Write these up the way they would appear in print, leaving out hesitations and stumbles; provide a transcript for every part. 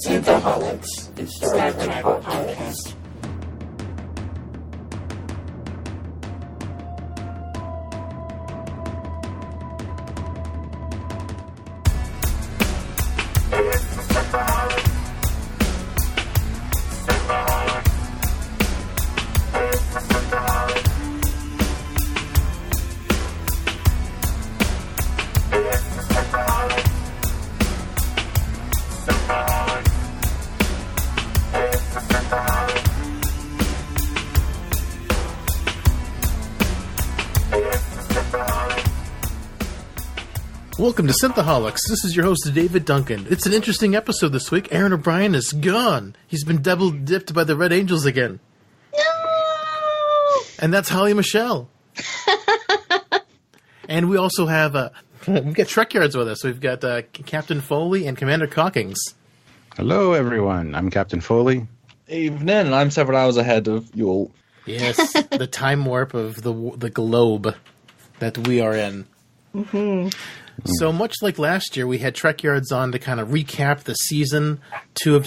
Synthaholics. It's the Roundtable podcast. Welcome to Synthaholics. This is your host, David Duncan. It's an interesting episode this week. Aaron O'Brien is gone. He's been double-dipped by the Red Angels again. No! And that's Holly Michelle. And we also have, we've got Trekyards with us. We've got Captain Foley and Commander Cockings. Hello, everyone. I'm Captain Foley. Evening. I'm several hours ahead of you all. Yes, the time warp of the globe that we are in. Mm-hmm. So much like last year, we had Trekyards on to kind of recap the season 2 of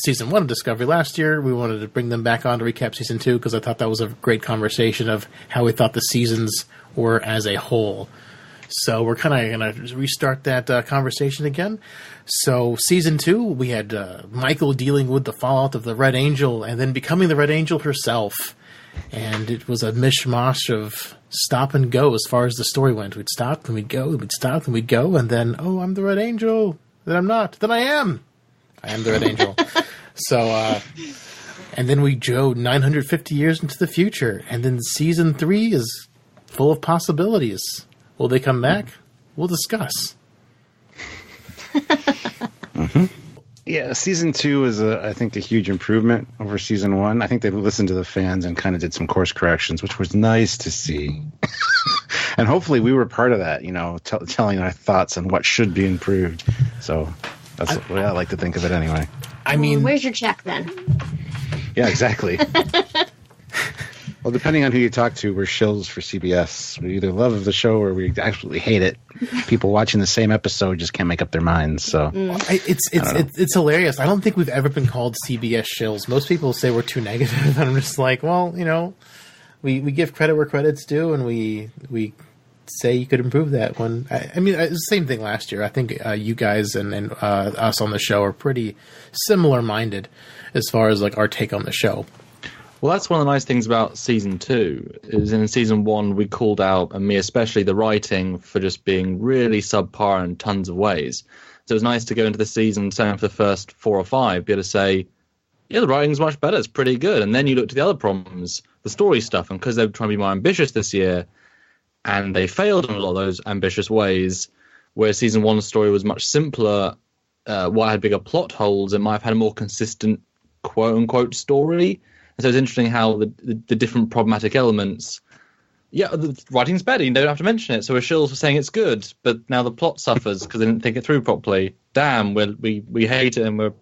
season 1 of Discovery last year. We wanted to bring them back on to recap season 2 because I thought that was a great conversation of how we thought the seasons were as a whole. So we're kind of going to restart that conversation again. So season 2, we had Michael dealing with the fallout of the Red Angel and then becoming the Red Angel herself. And it was a mishmash of stop and go as far as the story went. We'd stop and we'd go, we'd stop and we'd go, and then, oh, I'm the Red Angel. Then I'm not. Then I am. I am the Red Angel. So, and then we go 950 years into the future. And then season 3 is full of possibilities. Will they come back? We'll discuss. Mm-hmm. Yeah, season 2 is, I think, a huge improvement over season 1. I think they listened to the fans and kind of did some course corrections, which was nice to see. And hopefully we were part of that, you know, telling our thoughts on what should be improved. So that's the way I like to think of it anyway. I mean, where's your check then? Yeah, exactly. Well, depending on who you talk to, we're shills for CBS. We either love the show or we absolutely hate it. People watching the same episode just can't make up their minds. So it's hilarious. I don't think we've ever been called CBS shills. Most people say we're too negative, and I'm just like, well, you know, we give credit where credit's due, and we say you could improve that. When I mean, it's the same thing last year. I think you guys and us on the show are pretty similar minded as far as like our take on the show. Well, that's one of the nice things about season 2, is in season 1 we called out, and me especially, the writing for just being really subpar in tons of ways. So it was nice to go into the season, say for the first 4 or 5, be able to say, yeah, the writing's much better, it's pretty good. And then you look to the other problems, the story stuff, and because they were trying to be more ambitious this year, and they failed in a lot of those ambitious ways, where season 1's story was much simpler, while it had bigger plot holes, it might have had a more consistent quote-unquote story. And so it's interesting how the different problematic elements, yeah, the writing's better, you don't have to mention it. So we're shills for saying it's good, but now the plot suffers because they didn't think it through properly. Damn, we hate it and we're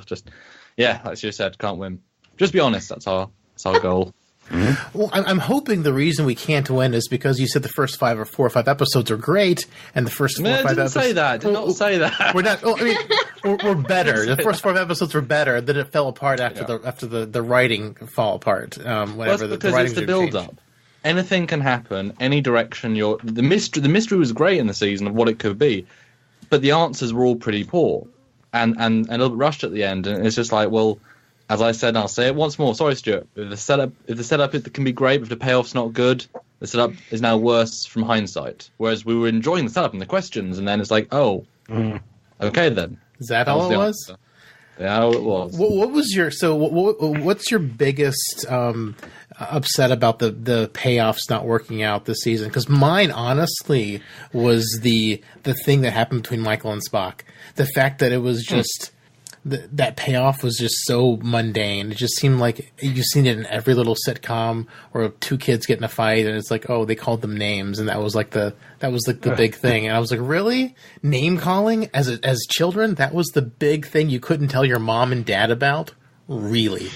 just, yeah, like you said, can't win. Just be honest, that's our goal. Mm-hmm. Well, I'm hoping the reason we can't win is because you said the first 4 or 5 episodes are great, and the first 4 or 5 episodes... Did not say that. We're not... Well, I mean, we're better. The first 4 episodes were better. Then it fell apart after the writing fall apart. Whatever the writing it's the build-up. Anything can happen. Any direction you're... The mystery was great in the season of what it could be, but the answers were all pretty poor and a little bit rushed at the end. And it's just like, well... As I said, and I'll say it once more. Sorry, Stuart. If the setup it can be great, but if the payoff's not good, the setup is now worse from hindsight. Whereas we were enjoying the setup and the questions, and then it's like, okay then. Is that all it was? Yeah, it was. What was your what's your biggest upset about the payoffs not working out this season? Because mine, honestly, was the thing that happened between Michael and Spock. The fact that it was just. That payoff was just so mundane. It just seemed like you've seen it in every little sitcom where 2 kids get in a fight and it's like, oh, they called them names, and that was like the big thing. And I was like, really? Name calling as children? That was the big thing you couldn't tell your mom and dad about? Really?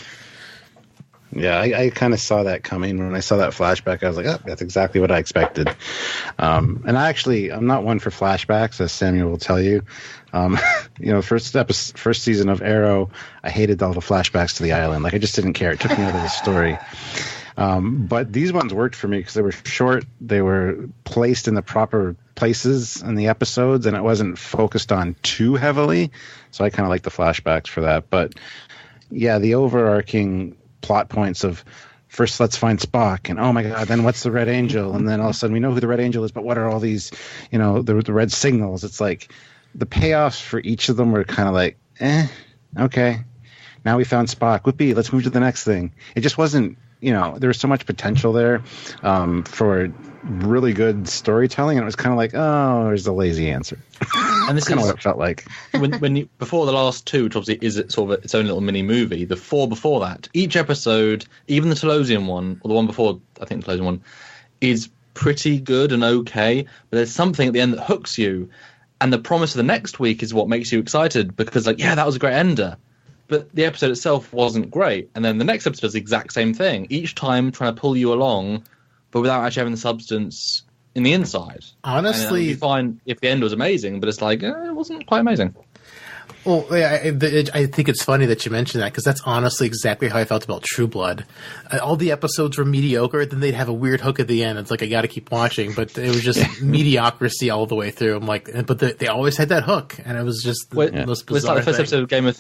Yeah, I kind of saw that coming. When I saw that flashback, I was like, oh, that's exactly what I expected. And I'm not one for flashbacks, as Samuel will tell you. First season of Arrow, I hated all the flashbacks to the island. Like, I just didn't care. It took me out of the story. But these ones worked for me because they were short. They were placed in the proper places in the episodes, and it wasn't focused on too heavily. So I kind of like the flashbacks for that. But yeah, the overarching plot points of first let's find Spock, and oh my god, then what's the Red Angel, and then all of a sudden we know who the Red Angel is, but what are all these, the red signals? It's like the payoffs for each of them were kind of like, okay, now we found Spock, whoopee, let's move to the next thing. It just wasn't, there was so much potential there for really good storytelling, and it was kind of like, oh, there's the lazy answer. And this is kind of what it felt like. Before the last two, which obviously is sort of its own little mini movie, the four before that, each episode, even the Telosian one, or the one before, I think the Telosian one, is pretty good and okay, but there's something at the end that hooks you, and the promise of the next week is what makes you excited, because that was a great ender. But the episode itself wasn't great, and then the next episode is the exact same thing, each time trying to pull you along, but without actually having the substance in the inside. Honestly, you find if the end was amazing, but it's like it wasn't quite amazing. Well, yeah, I think it's funny that you mentioned that, because that's honestly exactly how I felt about True Blood. All the episodes were mediocre, then they'd have a weird hook at the end. It's like, I got to keep watching, but it was just mediocrity all the way through. I'm like, but they always had that hook, and it was just the most bizarre It's like the first thing. episode of Game of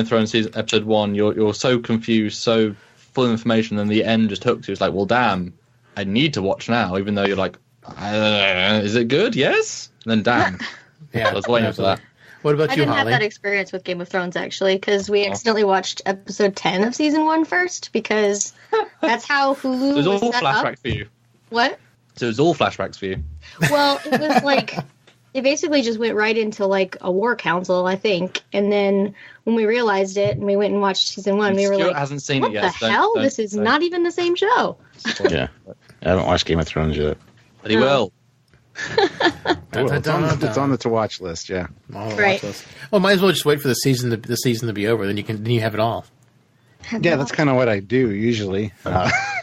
Thrones season episode 1. You're so confused, so full of information, and the end just hooks you. It's like, well, damn, I need to watch now, even though you're like, is it good? Yes. And then damn, Yeah, I was waiting for that. What about I you, didn't have Holly? that experience with Game of Thrones, actually, because we accidentally watched episode 10 of season 1 first, because that's how Hulu So it was was all set flashback up. for you. What? So it was all flashbacks for you. Well, it was like, it basically just went right into like a war council, I think. And then when we realized it and we went and watched season 1, we were Stuart like, hasn't seen what it yet. the hell? This is not even the same show. Yeah, I haven't watched Game of Thrones yet. But he will. Well, it's on the to watch list. Yeah. Right. Well, might as well just wait for the season to be over. Then you have it all. Yeah, that's kind of what I do usually,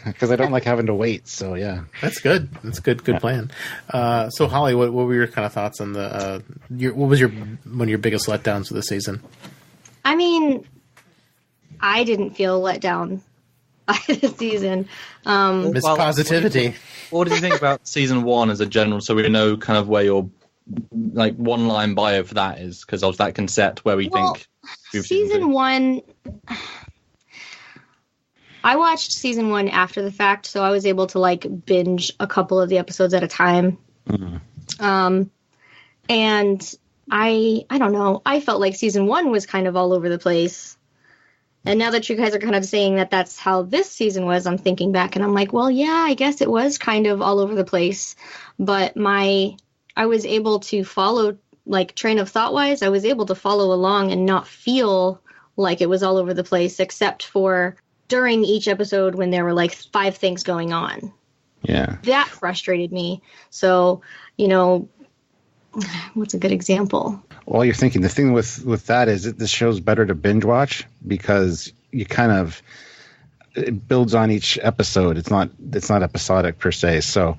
because I don't like having to wait. So yeah, That's good. That's good. Good plan. So Holly, what were your kind of thoughts on the? What was one of your biggest letdowns of the season? I mean, I didn't feel let down by the season. Miss Positivity. What did you think about season 1 as a general, so we know kind of where your like one line bio for that is, because of that can set where we think season 1. I watched season 1 after the fact, so I was able to like binge a couple of the episodes at a time. And I don't know. I felt like season 1 was kind of all over the place. And now that you guys are kind of saying that that's how this season was, I'm thinking back and I'm like, well, yeah, I guess it was kind of all over the place. But I was able to follow, like, train of thought wise, I was able to follow along and not feel like it was all over the place, except for during each episode when there were like 5 things going on. yeah. That frustrated me. So, what's a good example? Well, you're thinking the thing with that is that this show's better to binge watch, because you kind of, it builds on each episode. It's not episodic per se. So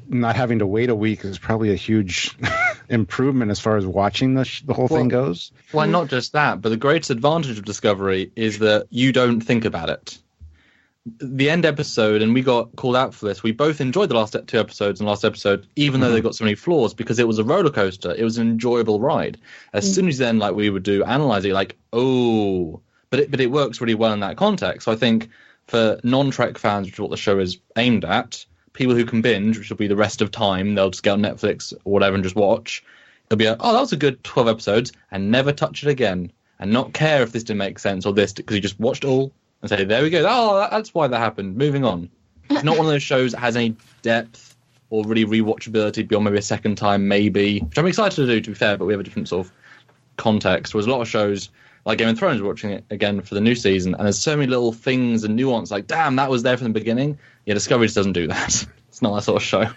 not having to wait a week is probably a huge improvement as far as watching the whole thing goes. Well, not just that, but the greatest advantage of Discovery is that you don't think about it. The end episode, and we got called out for this, we both enjoyed the last 2 episodes and last episode, even though they got so many flaws, because it was a roller coaster. It was an enjoyable ride. As soon as then, like we would do, analyze it, like, oh, but it works really well in that context. So I think for non-Trek fans, which is what the show is aimed at, people who can binge, which will be the rest of time, they'll just get on Netflix or whatever and just watch. It'll be like, oh, that was a good 12 episodes, and never touch it again, and not care if this didn't make sense or this, because you just watched it all. And say, there we go. Oh, that's why that happened. Moving on. It's not one of those shows that has any depth or really rewatchability beyond maybe a second time, maybe. Which I'm excited to do, to be fair, but we have a different sort of context. Whereas a lot of shows, like Game of Thrones, we're watching it again for the new season, and there's so many little things and nuance, like, damn, that was there from the beginning. Yeah, Discovery just doesn't do that. It's not that sort of show.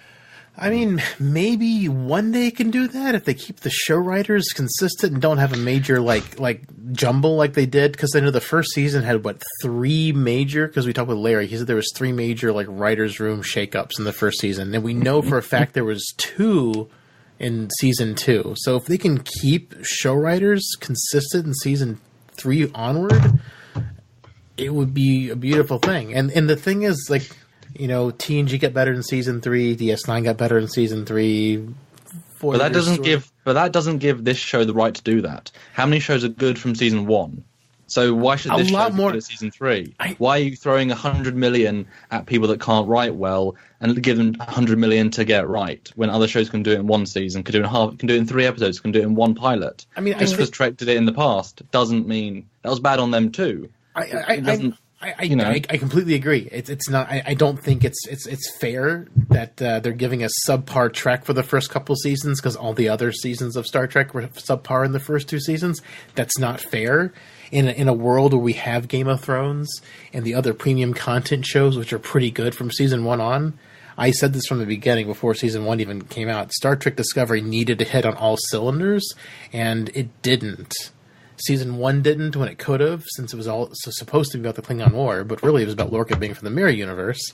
I mean, maybe one day can do that if they keep the show writers consistent and don't have a major like jumble like they did. Because I know the first season had three major. Because we talked with Larry, he said there was three major like writers' room shakeups in the first season, and we know for a fact there was two in season 2. So if they can keep show writers consistent in season 3 onward, it would be a beautiful thing. And the thing is, like, you know, TNG got better in season 3, DS9 got better in season 3. But that doesn't give this show the right to do that. How many shows are good from season 1? So why should this show be good at season 3? Why are you throwing 100 million at people that can't write well and give them 100 million to get it right when other shows can do it in one season, can do it in 3 episodes, can do it in one pilot? I mean, just because Trek did it in the past doesn't mean that was bad on them too. I completely agree. It's not. I don't think it's fair that they're giving a subpar Trek for the first couple seasons because all the other seasons of Star Trek were subpar in the first 2 seasons. That's not fair. In a world where we have Game of Thrones and the other premium content shows, which are pretty good from season 1 on. I said this from the beginning before season 1 even came out. Star Trek Discovery needed to hit on all cylinders, and it didn't. Season 1 didn't when it could have, since it was all supposed to be about the Klingon War, but really it was about Lorca being from the Mirror Universe.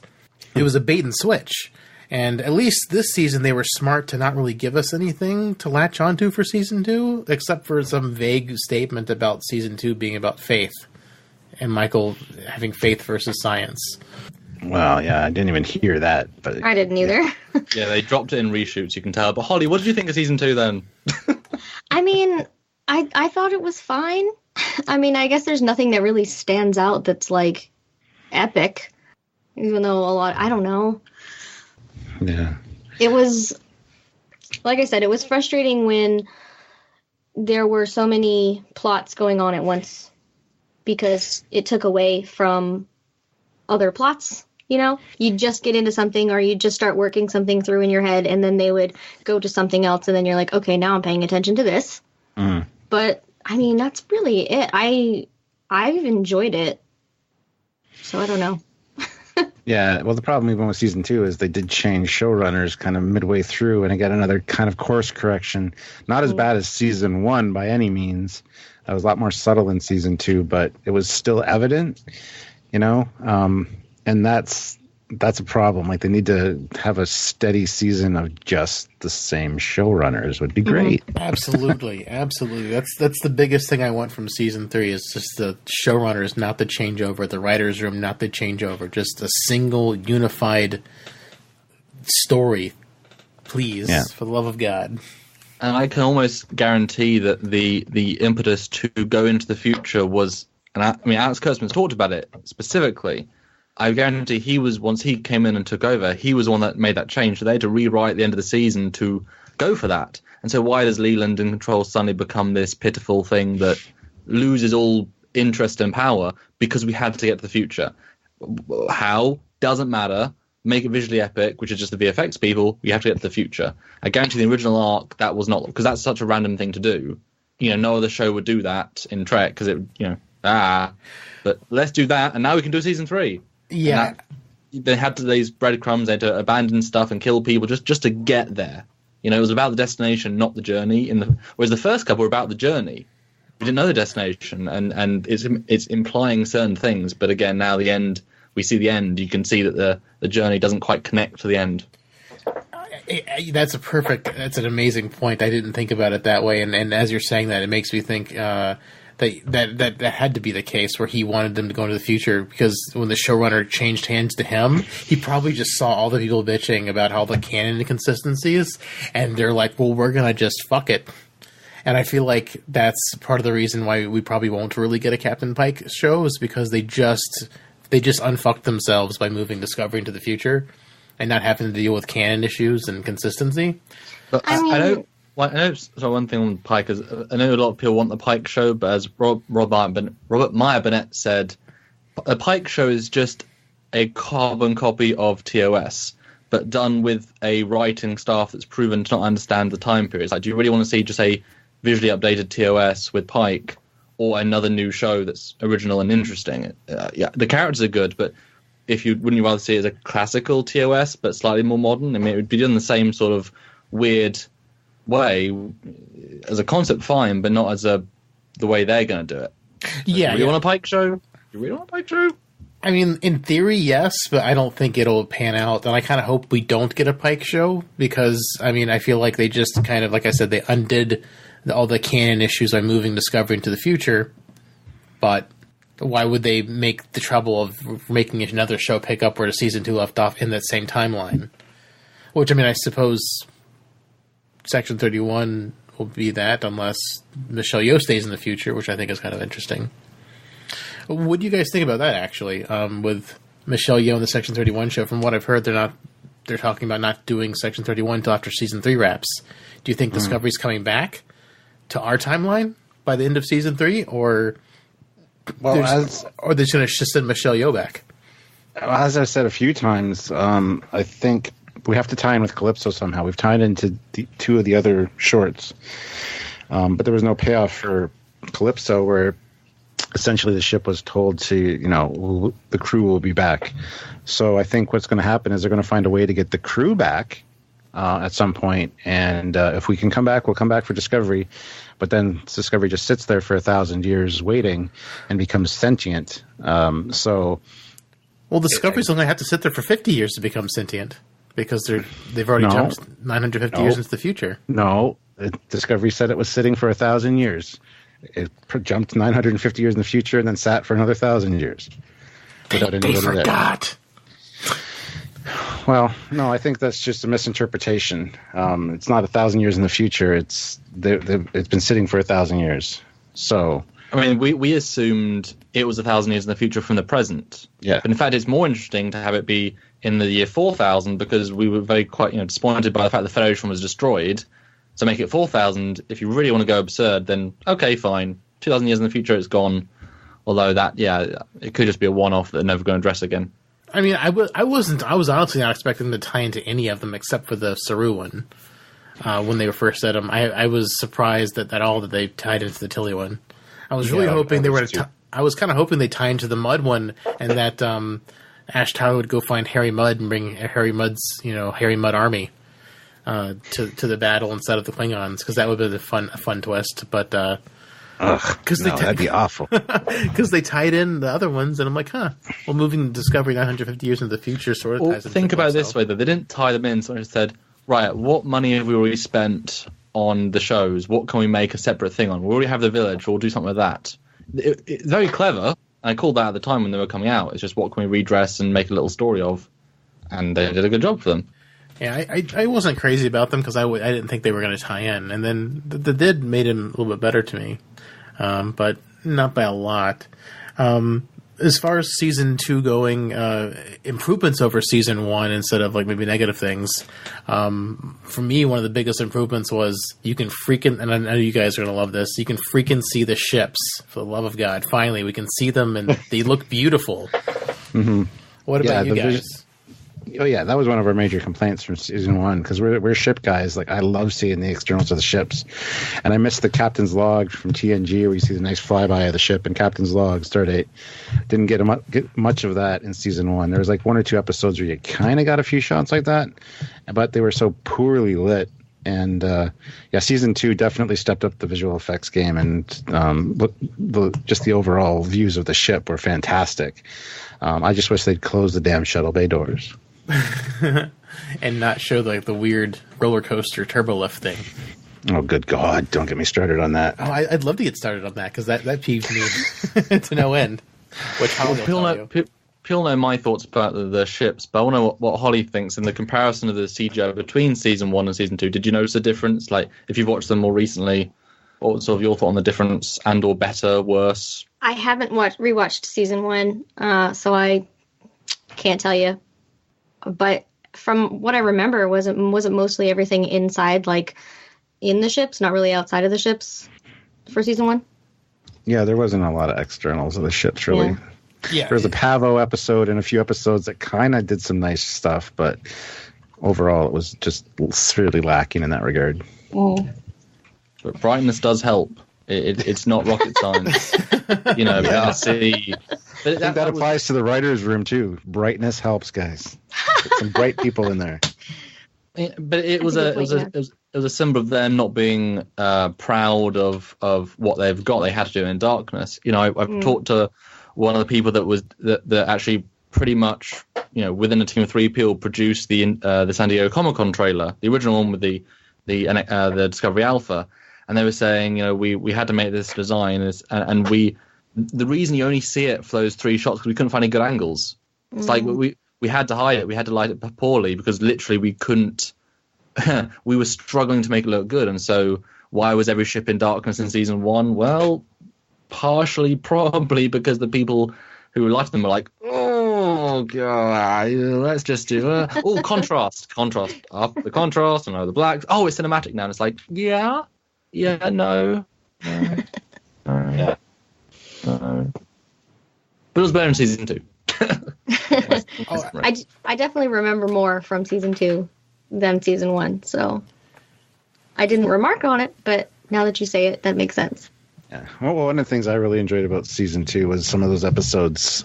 It was a bait and switch. And at least this season they were smart to not really give us anything to latch onto for season 2, except for some vague statement about season 2 being about faith, and Michael having faith versus science. Well, yeah, I didn't even hear that. But I didn't either. Yeah, they dropped it in reshoots, you can tell. But Holly, what did you think of season 2 then? I mean, I thought it was fine. I mean, I guess there's nothing that really stands out that's, like, epic. Even though I don't know. Yeah. It was, like I said, it was frustrating when there were so many plots going on at once because it took away from other plots. You know, you'd just get into something or you'd just start working something through in your head and then they would go to something else and then you're like, okay, now I'm paying attention to this. Mm. But, I mean, that's really it. I've enjoyed it. So I don't know. Yeah, well, the problem even with season 2 is they did change showrunners kind of midway through, and I got another kind of course correction. Not as bad as season 1 by any means. It was a lot more subtle in season 2, but it was still evident, you know? And that's a problem. Like, they need to have a steady season of just the same showrunners would be great. Absolutely, absolutely. That's the biggest thing I want from season 3 is just the showrunners, not the changeover, the writers' room, not the changeover, just a single unified story, please, for the love of God. And I can almost guarantee that the impetus to go into the future was, and I mean, Alex Kurtzman's talked about it specifically. I guarantee he was, once he came in and took over, he was the one that made that change. So they had to rewrite the end of the season to go for that. And so why does Leland in Control suddenly become this pitiful thing that loses all interest and power? Because we had to get to the future. How? Doesn't matter. Make it visually epic, which is just the VFX people. We have to get to the future. I guarantee the original arc, that was not, because that's such a random thing to do. You know, no other show would do that in Trek, because it, you know, but let's do that, and now we can do season 3. Yeah. They had to these breadcrumbs, they had to abandon stuff and kill people just to get there. You know, it was about the destination, not the journey. Whereas the first couple were about the journey. We didn't know the destination, and it's implying certain things. But again, now the end, we see the end. You can see that the journey doesn't quite connect to the end. That's an amazing point. I didn't think about it that way. And as you're saying that, it makes me think that had to be the case where he wanted them to go into the future, because when the showrunner changed hands to him, he probably just saw all the people bitching about all the canon inconsistencies, and they're like, well, we're going to just fuck it. And I feel like that's part of the reason why we probably won't really get a Captain Pike show, is because they just unfucked themselves by moving Discovery into the future and not having to deal with canon issues and consistency. But I know. Well, I know. So one thing on Pike is, I know a lot of people want the Pike show, but as Robert Meyer Burnett said, a Pike show is just a carbon copy of TOS, but done with a writing staff that's proven to not understand the time periods. Like, do you really want to see just a visually updated TOS with Pike, or another new show that's original and interesting? Yeah, the characters are good, but wouldn't you rather see it as a classical TOS but slightly more modern? I mean, it would be done the same sort of weird way as a concept, fine, but not as the way they're going to do it. Yeah, do you want a Pike show? Do you really want a Pike show? I mean, in theory, yes, but I don't think it'll pan out. And I kind of hope we don't get a Pike show because, I mean, I feel like they just kind of, like I said, they undid all the canon issues by moving Discovery into the future. But why would they make the trouble of making another show pick up where the season 2 left off in that same timeline? Which, I mean, I suppose Section 31 will be that unless Michelle Yeoh stays in the future, which I think is kind of interesting. What do you guys think about that, actually, with Michelle Yeoh in the Section 31 show? From what I've heard, they're talking about not doing Section 31 until after Season 3 wraps. Do you think Discovery's coming back to our timeline by the end of Season 3, or they're just going to just send Michelle Yeoh back? As I've said a few times, I think we have to tie in with Calypso somehow. We've tied into two of the other shorts, but there was no payoff for Calypso where essentially the ship was told to, the crew will be back. So I think what's going to happen is they're going to find a way to get the crew back at some point. And if we can come back, we'll come back for Discovery. But then Discovery just sits there for 1,000 years waiting and becomes sentient. Well, Discovery's only have to sit there for 50 years to become sentient because they've already jumped 950 years into the future. No, Discovery said it was sitting for 1,000 years. It jumped 950 years in the future and then sat for another 1,000 years. They forgot. Well, no, I think that's just a misinterpretation. It's not 1,000 years in the future. It's been sitting for 1,000 years. So, I mean, we assumed it was 1,000 years in the future from the present. Yeah. But in fact, it's more interesting to have it be in the year 4,000 because we were quite disappointed by the fact the Federation was destroyed. So make it 4,000. If you really want to go absurd, then okay, fine. 2,000 years in the future, it's gone. Although it could just be a one-off that they're never going to address again. I mean, I was honestly not expecting them to tie into any of them except for the Saru one. When they were first at them, I was surprised that they tied into the Tilly one. I was really hoping they were. I was kind of hoping they tie into the Mud one, and that Ash Tyler would go find Harry Mudd and bring Harry Mudd's Harry Mudd army to the battle instead of the Klingons, because that would be a fun twist. But that'd be awful. Because they tied in the other ones, and I'm like, well, moving Discovery 950 years into the future sort of ties into think about it this way, though. They didn't tie them in, so they said, right, what money have we already spent on the shows? What can we make a separate thing on? We already have the village, we'll do something with that. It's very clever. I called that at the time when they were coming out. It's just what can we redress and make a little story of? And they did a good job for them. Yeah, I wasn't crazy about them because I didn't think they were going to tie in. And then the did made him a little bit better to me. But not by a lot. As far as season 2 going, improvements over season 1 instead of maybe negative things. For me, one of the biggest improvements was you can freaking, and I know you guys are going to love this, you can freaking see the ships, for the love of God. Finally, we can see them and they look beautiful. Mm-hmm. What about you guys? Oh yeah, that was one of our major complaints from season 1 because we're ship guys. I love seeing the externals of the ships, and I missed the captain's log from TNG where you see the nice flyby of the ship and captain's log Stardate. Didn't get much of that in season 1. There was 1 or 2 episodes where you kind of got a few shots like that, but they were so poorly lit. And season 2 definitely stepped up the visual effects game, and just the overall views of the ship were fantastic. I just wish they'd close the damn shuttle bay doors. And not show the weird roller coaster turbo lift thing. Oh, good God. Don't get me started on that. Oh, I'd love to get started on that because that peeves me to no end. Which people know my thoughts about the ships, but I want to know what Holly thinks in the comparison of the CGI between season 1 and season 2. Did you notice a difference? If you've watched them more recently, what was sort of your thought on the difference, and or better, worse? I haven't rewatched season 1, so I can't tell you. But from what I remember, was it mostly everything inside, in the ships, not really outside of the ships for season 1? Yeah, there wasn't a lot of externals of the ships, really. Yeah. There was a Pavo episode and a few episodes that kind of did some nice stuff, but overall it was just really lacking in that regard. Oh. But brightness does help. It's not rocket science. You can see I think that applies to the writer's room too. Brightness helps, guys. Get some bright people in there. But it was a symbol of them not being proud of what they've got. They had to do it in darkness. I've talked to one of the people that actually pretty much within a team of 3 people produced the San Diego Comic-Con trailer, the original one with the Discovery Alpha, and they were saying we had to make this design and the reason you only see it for those 3 shots because we couldn't find any good angles. It's like we had to hide it. We had to light it poorly because literally we couldn't. We were struggling to make it look good, and so why was every ship in darkness in season 1? Well, partially probably because the people who liked them were like, oh god, let's just do contrast up the contrast and the blacks. Oh, it's cinematic now. And it's like no. But it was better in season 2. I definitely remember more from season 2 than season 1, so I didn't remark on it, but now that you say it, that makes sense. Yeah. Well, one of the things I really enjoyed about season 2 was some of those episodes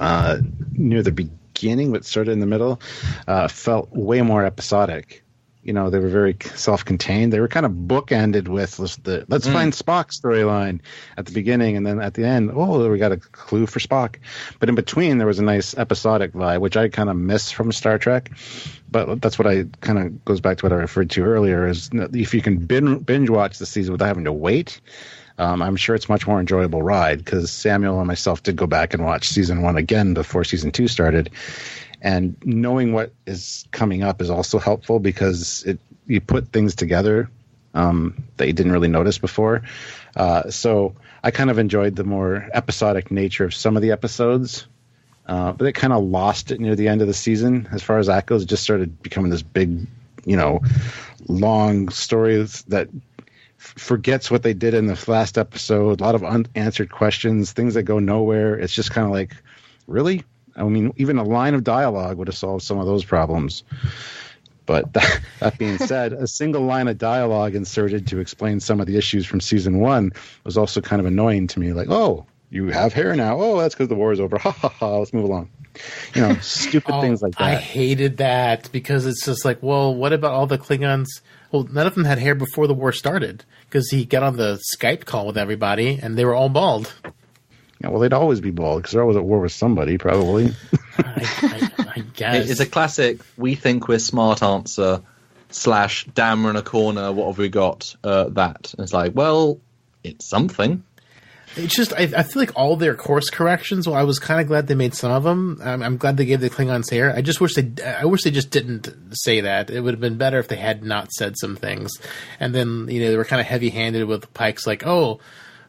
near the beginning, but sort of in the middle, felt way more episodic. They were very self-contained. They were kind of bookended with the let's find Spock storyline at the beginning, and then at the end, we got a clue for Spock. But in between, there was a nice episodic vibe, which I kind of miss from Star Trek. But that's what I kind of goes back to what I referred to earlier, is if you can binge watch the season without having to wait, I'm sure it's a much more enjoyable ride, because Samuel and myself did go back and watch season 1 again before season 2 started. And knowing what is coming up is also helpful because you put things together that you didn't really notice before. So I kind of enjoyed the more episodic nature of some of the episodes, but it kind of lost it near the end of the season. As far as that goes, it just started becoming this big, long story that forgets what they did in the last episode. A lot of unanswered questions, things that go nowhere. It's just kind of like, really? I mean, even a line of dialogue would have solved some of those problems. But that being said, a single line of dialogue inserted to explain some of the issues from season 1 was also kind of annoying to me. Like, oh, you have hair now. Oh, that's because the war is over. Ha, ha, ha. Let's move along. Stupid things like that. I hated that because it's just like, well, what about all the Klingons? Well, none of them had hair before the war started because he got on the Skype call with everybody and they were all bald. Yeah, well, they'd always be bald because they're always at war with somebody, probably. I guess. It's a classic, we think we're smart answer / damn, we're in a corner, what have we got? That. And it's like, well, it's something. It's just, I feel like all their course corrections, well, I was kind of glad they made some of them. I'm glad they gave the Klingons hair. I wish they just didn't say that. It would have been better if they had not said some things. And then, they were kind of heavy-handed with Pike's like, oh,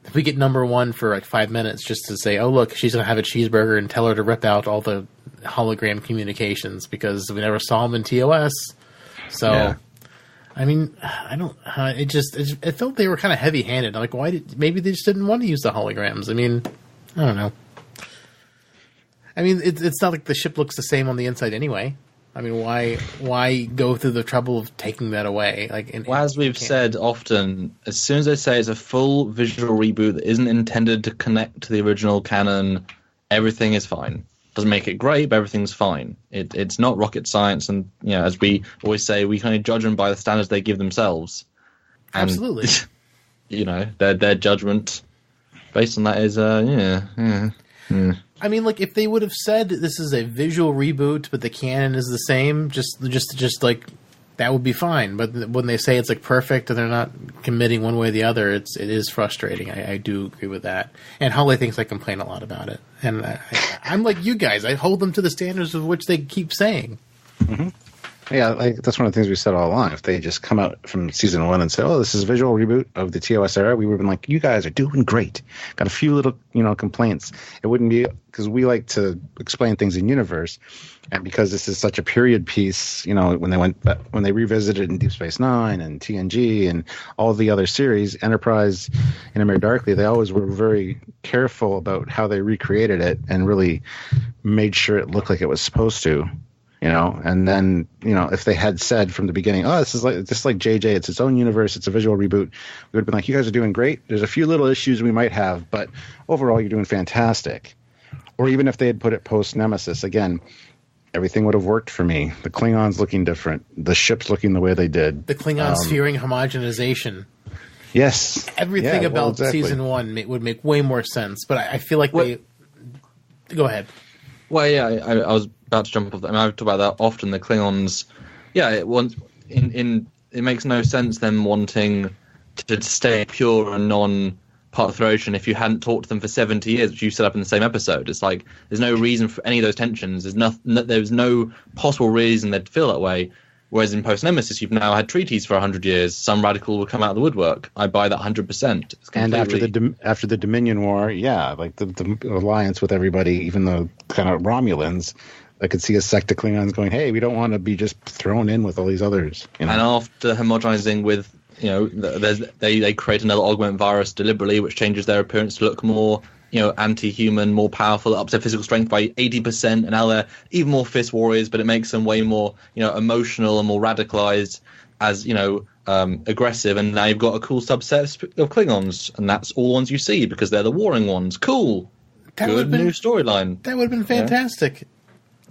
if we get number 1 for like 5 minutes just to say, oh, look, she's going to have a cheeseburger and tell her to rip out all the hologram communications because we never saw them in TOS. So, yeah. I mean, I don't, it felt they were kind of heavy handed. Like, maybe they just didn't want to use the holograms. I mean, I don't know. I mean, it's not like the ship looks the same on the inside anyway. I mean, why go through the trouble of taking that away? As we've said often, as soon as they say it's a full visual reboot that isn't intended to connect to the original canon, everything is fine. Doesn't make it great, but everything's fine. It's not rocket science, and as we always say, we kind of judge them by the standards they give themselves. And, absolutely. Their judgment based on that is I mean, like, if they would have said this is a visual reboot, but the canon is the same, just like, that would be fine. But when they say it's like perfect and they're not committing one way or the other, it is frustrating. I do agree with that. And Holly thinks I complain a lot about it. And I'm like you guys. I hold them to the standards of which they keep saying. Mm-hmm. Yeah, that's one of the things we said all along. If they just come out from season 1 and say, "Oh, this is a visual reboot of the TOS era," we would have been like, "You guys are doing great." Got a few little, complaints. It wouldn't be because we like to explain things in universe, and because this is such a period piece. When they revisited in Deep Space Nine and TNG and all the other series, Enterprise and Amir Darkly, they always were very careful about how they recreated it and really made sure it looked like it was supposed to. And then, if they had said from the beginning, oh, this is like JJ, it's its own universe, it's a visual reboot, we would have been like, you guys are doing great. There's a few little issues we might have, but overall you're doing fantastic. Or even if they had put it post-Nemesis, again, everything would have worked for me. The Klingons looking different. The ships looking the way they did. The Klingons fearing homogenization. Yes. Everything about exactly. season 1 would make way more sense, but I feel like they... Go ahead. Well, yeah, I was about to jump off that. I mean, I've talked about that often. The Klingons, it makes no sense them wanting to stay pure and non-part of the Ocean if you hadn't talked to them for 70 years, which you set up in the same episode. It's like there's no reason for any of those tensions. There's no possible reason they'd feel that way. Whereas in post-Nemesis, you've now had treaties for 100 years. Some radical will come out of the woodwork. I buy that 100%. And after the Dominion War, like the alliance with everybody, even the kind of Romulans, I could see a sect of Klingons going, hey, we don't want to be just thrown in with all these others. And after homogenizing with, they create another augment virus deliberately, which changes their appearance to look more anti-human, more powerful, ups their physical strength by 80%, and now they're even more fist warriors, but it makes them way more, emotional and more radicalized as, aggressive, and now you've got a cool subset of Klingons, and that's all the ones you see, because they're the warring ones. Cool. Good new storyline. That would have been fantastic.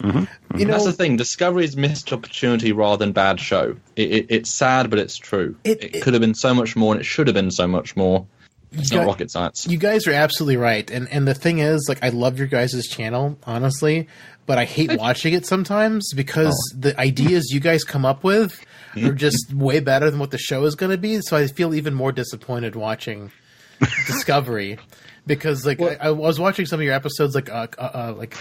Yeah. Mm-hmm. That's the thing. Discovery's missed opportunity rather than bad show. It's sad, but it's true. It could have been so much more, and it should have been so much more. It's not rocket science. You guys are absolutely right. And the thing is, like, I love your guys' channel, honestly, but I hate watching it sometimes because the ideas you guys come up with are just way better than what the show is going to be. So I feel even more disappointed watching Discovery. Because I was watching some of your episodes like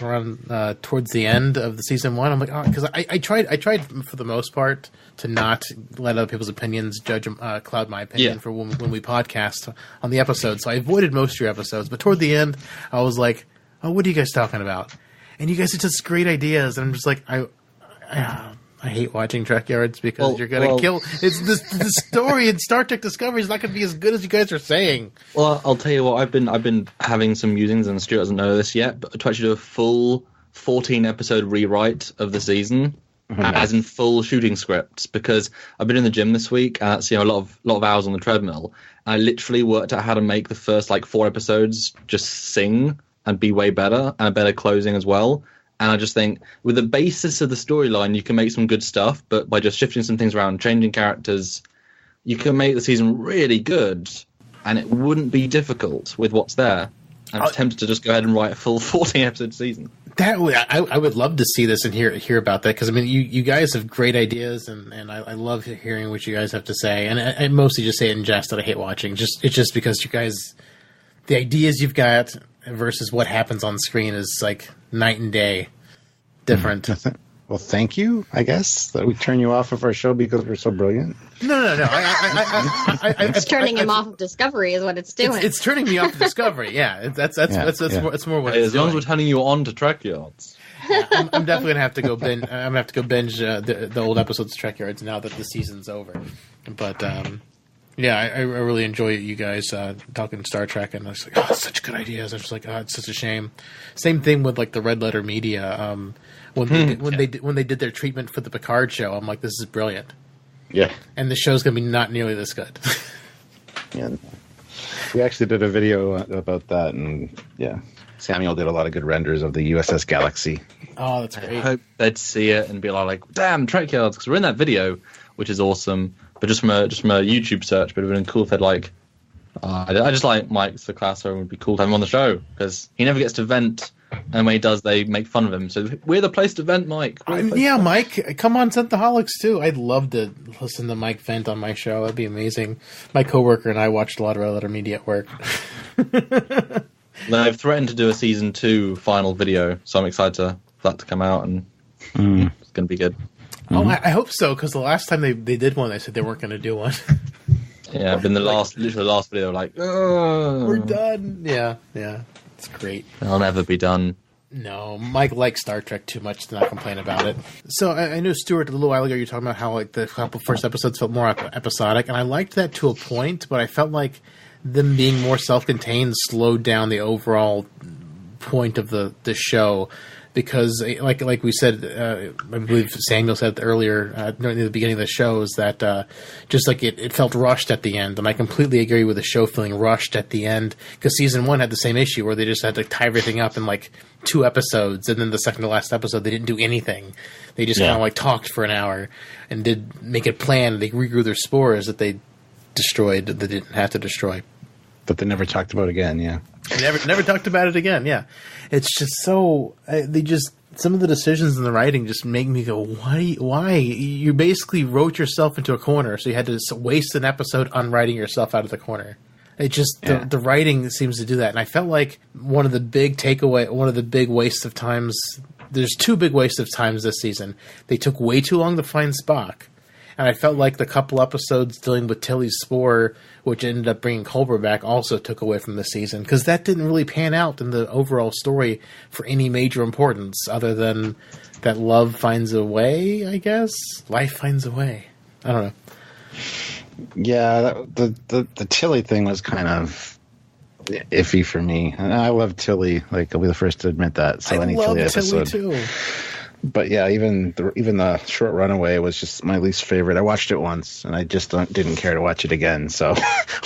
around towards the end of the season 1. I'm like, because I tried for the most part to not let other people's opinions cloud my opinion for when we podcast on the episode. So I avoided most of your episodes. But toward the end, I was like, oh, what are you guys talking about? And you guys are just great ideas. And I'm just like, I hate watching Trekyards because you're going to kill. It's the story in Star Trek Discovery is not going to be as good as you guys are saying. Well, I'll tell you what. I've been having some musings, and Stuart doesn't know this yet, but to actually do a full 14-episode rewrite of the season, as in full shooting scripts, because I've been in the gym this week, and that's a lot of hours on the treadmill. And I literally worked out how to make the first 4 episodes just sing and be way better, and a better closing as well. And I just think, with the basis of the storyline, you can make some good stuff, but by just shifting some things around, changing characters, you can make the season really good, and it wouldn't be difficult with what's there. I'm tempted to just go ahead and write a full 14-episode season. I would love to see this and hear about that, because, I mean, you guys have great ideas, and I love hearing what you guys have to say. And I mostly just say it in jest that I hate watching. It's just because you guys, the ideas you've got versus what happens on screen is like night and day different. Well, thank you, I guess, that we turn you off of our show because we're so brilliant. No. It's turning him off of Discovery is what it's doing. It's turning me off of Discovery. Yeah, that's more what as long as we're turning you on to Trekyards. Yeah, I'm definitely gonna have to go binge. I'm gonna have to go binge the old episodes of Trekyards now that the season's over. But yeah, I really enjoy you guys talking Star Trek, and I was like, oh, it's such good ideas. I was like, oh, it's such a shame. Same thing with the Red Letter Media. When they did their treatment for the Picard show, I'm like, this is brilliant. Yeah, and the show's gonna be not nearly this good. Yeah, we actually did a video about that, and yeah, Samuel did a lot of good renders of the USS Galaxy. Oh, that's great. I hope they'd see it and be like, damn, Trekyards, because we're in that video, which is awesome. But just from a YouTube search, but it would have been cool if they'd I just like Mike the class, so it would be cool to have him on the show because he never gets to vent, and when he does, they make fun of him. So we're the place to vent, Mike. Yeah, Mike, come on, Synthaholics too. I'd love to listen to Mike vent on my show. That'd be amazing. My coworker and I watched a lot of Red Letter Media at work. They've threatened to do a season 2 final video, so I'm excited for that to come out, and it's going to be good. Oh, I hope so, because the last time they did one, they said they weren't going to do one. Yeah, I've been literally the last video, we're done. Yeah, it's great. I'll never be done. No, Mike likes Star Trek too much to not complain about it. So I know, Stuart, a little while ago you were talking about how the couple first episodes felt more episodic, and I liked that to a point, but I felt like them being more self-contained slowed down the overall point of the show. because like we said, I believe Samuel said earlier during the beginning of the show, is that just like it felt rushed at the end, and I completely agree with the show feeling rushed at the end, because season 1 had the same issue where they just had to tie everything up in like 2 episodes, and then the second to last episode they didn't do anything. They just kind of like talked for an hour and did make a plan. They regrew their spores that they destroyed, that they didn't have to destroy. But they never talked about again, yeah. Never talked about it again, yeah. It's just so... some of the decisions in the writing just make me go, why? You basically wrote yourself into a corner, so you had to waste an episode on writing yourself out of the corner. It just... The writing seems to do that. And I felt like one of the big wastes of times... There's 2 big wastes of times this season. They took way too long to find Spock. And I felt like the couple episodes dealing with Tilly's spore, which ended up bringing Culber back, also took away from the season. Because that didn't really pan out in the overall story for any major importance, other than that love finds a way, I guess? Life finds a way. I don't know. Yeah, the Tilly thing was kind of iffy for me. And I love Tilly. Like, I'll be the first to admit that. So any Tilly episode. Tilly too. But yeah, even the Short Runaway was just my least favorite. I watched it once, and I just didn't care to watch it again. So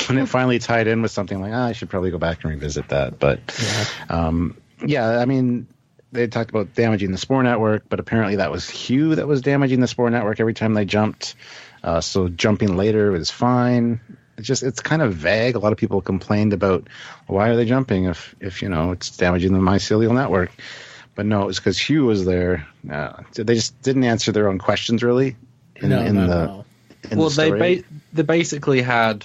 when it finally tied in with something, like, I should probably go back and revisit that. But I mean, they talked about damaging the spore network, but apparently that was Hugh that was damaging the spore network every time they jumped. So jumping later was fine. It's kind of vague. A lot of people complained about, why are they jumping if it's damaging the mycelial network. But no, it was because Hugh was there. They just didn't answer their own questions, really. They basically had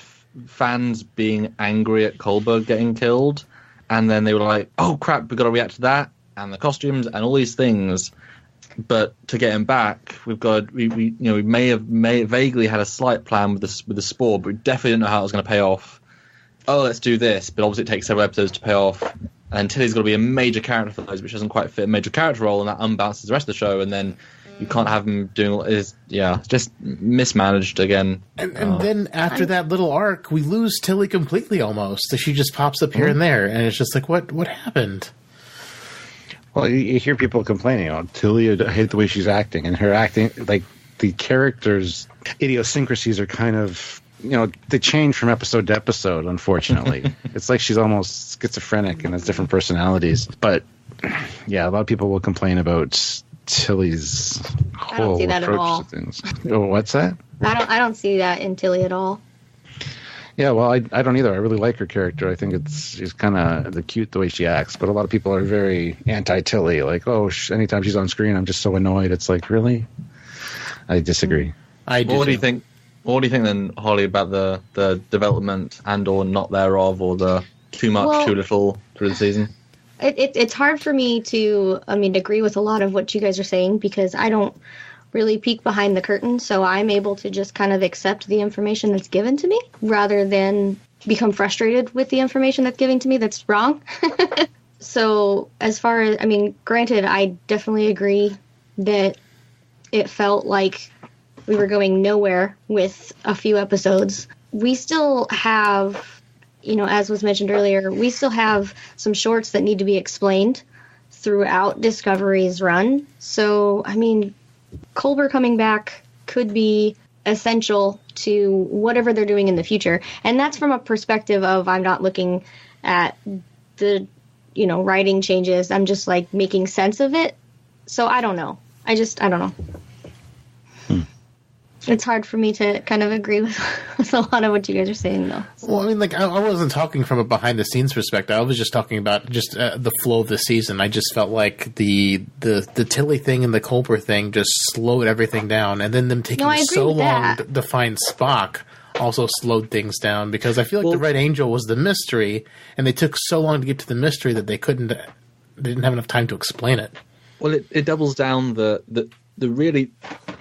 fans being angry at Culber getting killed, and then they were like, "Oh crap, we've got to react to that and the costumes and all these things." But to get him back, we may have vaguely had a slight plan with the spore, but we definitely didn't know how it was going to pay off. Oh, let's do this, but obviously it takes several episodes to pay off. And Tilly's got to be a major character for those, which doesn't quite fit a major character role, and that unbalances the rest of the show. And then you can't have him doing just mismanaged again. And then after that little arc, we lose Tilly completely almost. She just pops up here and there, and it's just like, what happened? Well, you hear people complaining, Tilly, I hate the way she's acting, and her acting, like the character's idiosyncrasies are kind of... they change from episode to episode, unfortunately. It's like she's almost schizophrenic and has different personalities. But, yeah, a lot of people will complain about Tilly's whole approach to things. Oh, what's that? I don't see that in Tilly at all. Yeah, well, I don't either. I really like her character. I think she's kind of cute the way she acts. But a lot of people are very anti-Tilly. Like, anytime she's on screen, I'm just so annoyed. It's like, really? I disagree. What do you think? What do you think then, Holly, about the development and or not thereof, or the too much, too little through the season? It's hard for me to agree with a lot of what you guys are saying, because I don't really peek behind the curtain, so I'm able to just kind of accept the information that's given to me rather than become frustrated with the information that's given to me that's wrong. So as far as, granted, I definitely agree that it felt like we were going nowhere with a few episodes. We still have, as was mentioned earlier, we still have some shorts that need to be explained throughout Discovery's run. So, Culber coming back could be essential to whatever they're doing in the future. And that's from a perspective of, I'm not looking at the, writing changes. I'm just like making sense of it. So I don't know. I don't know. It's hard for me to kind of agree with a lot of what you guys are saying, though. So. Well, I wasn't talking from a behind-the-scenes perspective. I was just talking about just the flow of the season. I just felt like the Tilly thing and the Culber thing just slowed everything down. And then them taking so long to find Spock also slowed things down, because I feel like the Red Angel was the mystery, and they took so long to get to the mystery that they didn't have enough time to explain it. Well, it doubles down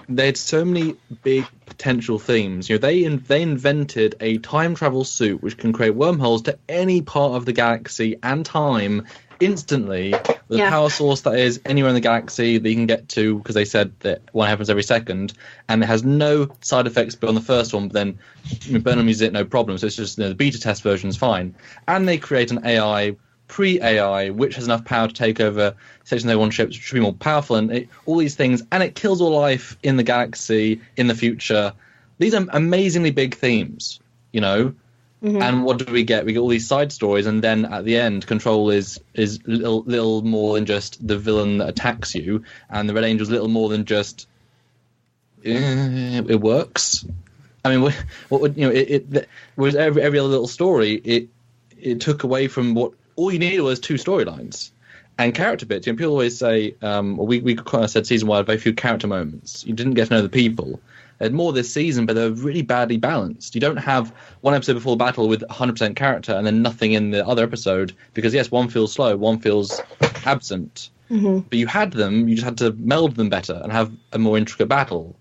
they had so many big potential themes. They invented a time travel suit which can create wormholes to any part of the galaxy and time instantly, with a power source that is anywhere in the galaxy that you can get to, because they said that one happens every second, and it has no side effects beyond the first one. But then Burnham uses it, no problem. So it's just the beta test version is fine. And they create an AI pre-AI, which has enough power to take over Section 01 ships, which should be more powerful, and all these things, and it kills all life in the galaxy, in the future. These are amazingly big themes, you know? Mm-hmm. And what do we get? We get all these side stories, and then at the end, Control is little more than just the villain that attacks you, and the Red Angel's little more than just it works. I mean, what would you know? Whereas every other little story, it took away from what all you needed was two storylines and character bits. You know, people always say, we kind of said season 1 had very few character moments. You didn't get to know the people. There's more this season, but they're really badly balanced. You don't have one episode before the battle with 100% character and then nothing in the other episode, because yes, one feels slow, one feels absent. Mm-hmm. But you had them, you just had to meld them better and have a more intricate battle.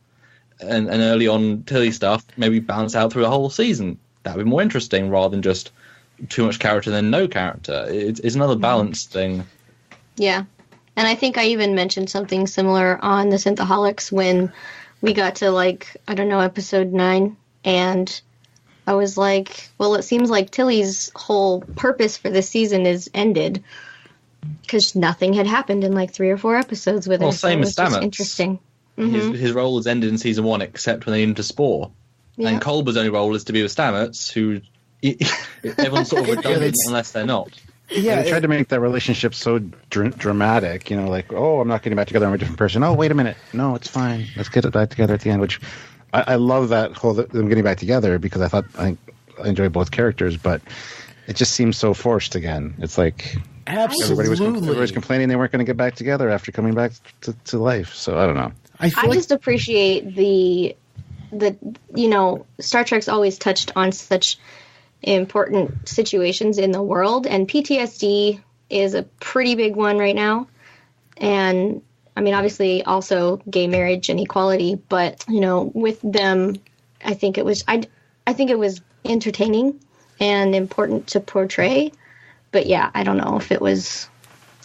And early on Tilly stuff, maybe balance out through a whole season. That would be more interesting rather than just too much character and then no character. It's another balance thing. Yeah. And I think I even mentioned something similar on the Synthaholics when we got to, like, I don't know, episode 9, and I was like, well, it seems like Tilly's whole purpose for this season is ended, because nothing had happened in, like, 3 or 4 episodes with her. Same as Stamets. Interesting. Mm-hmm. His role was ended in season 1, except when they needed to Spore. Yeah. And Culber's only role is to be with Stamets, who everyone's sort of redundant unless they're not. Yeah, they tried to make that relationship so dramatic, you know, like, oh, I'm not getting back together, I'm a different person. Oh, wait a minute. No, it's fine. Let's get it back together at the end, which I love that whole them getting back together, because I enjoy both characters, but it just seems so forced again. It's like everybody was complaining they weren't going to get back together after coming back to life. So I don't know. I just appreciate the you know, Star Trek's always touched on such important situations in the world, and PTSD is a pretty big one right now. And I mean, obviously also gay marriage and equality, but you know, with them, I think it was entertaining and important to portray. But yeah, I don't know if it was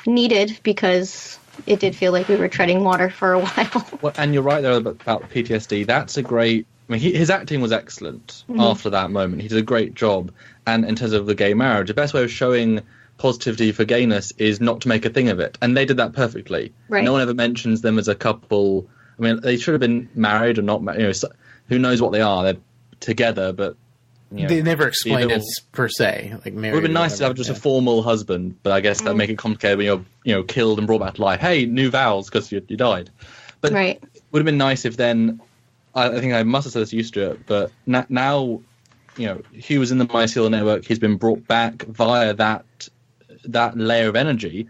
needed, because it did feel like we were treading water for a while. Well, and you're right there about PTSD. That's a great... I mean, his acting was excellent after that moment. He did a great job. And in terms of the gay marriage, the best way of showing positivity for gayness is not to make a thing of it. And they did that perfectly. Right. No one ever mentions them as a couple. I mean, they should have been married or not married. You know, so, who knows what they are? They're together, but... You know, they never explained it per se. Like, married. It would have been nice to have just a formal husband, but I guess that'd make it complicated when you're killed and brought back to life. Hey, new vows because you died. But it would have been nice if then... I think I must have said this to you, Stuart, but now, you know, Hugh was in the mycelial network. He's been brought back via that layer of energy,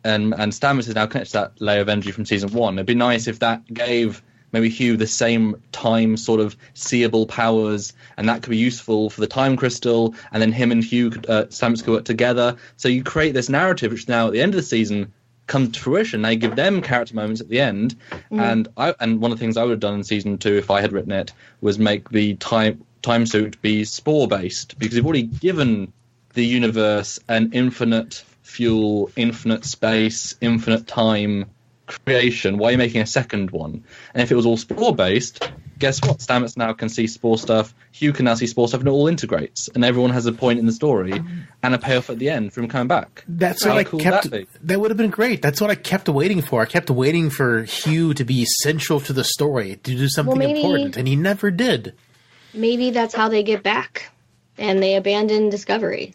and Stamets is now connected to that layer of energy from season 1. It'd be nice if that gave maybe Hugh the same time sort of seeable powers, and that could be useful for the time crystal, and then him and Hugh, Stamets could work together. So you create this narrative, which now at the end of the season comes to fruition. They give them character moments at the end, and one of the things I would have done in season 2 if I had written it was make the time suit be spore based, because you've already given the universe an infinite fuel, infinite space, infinite time creation. Why are you making a second one? And if it was all spore based, guess what? Stamets now can see spore stuff, Hugh can now see spore stuff, and it all integrates, and everyone has a point in the story and a payoff at the end for him coming back. That's what that would have been great. That's what I kept waiting for. I kept waiting for Hugh to be central to the story, to do something important, and he never did. Maybe that's how they get back, and they abandon Discovery.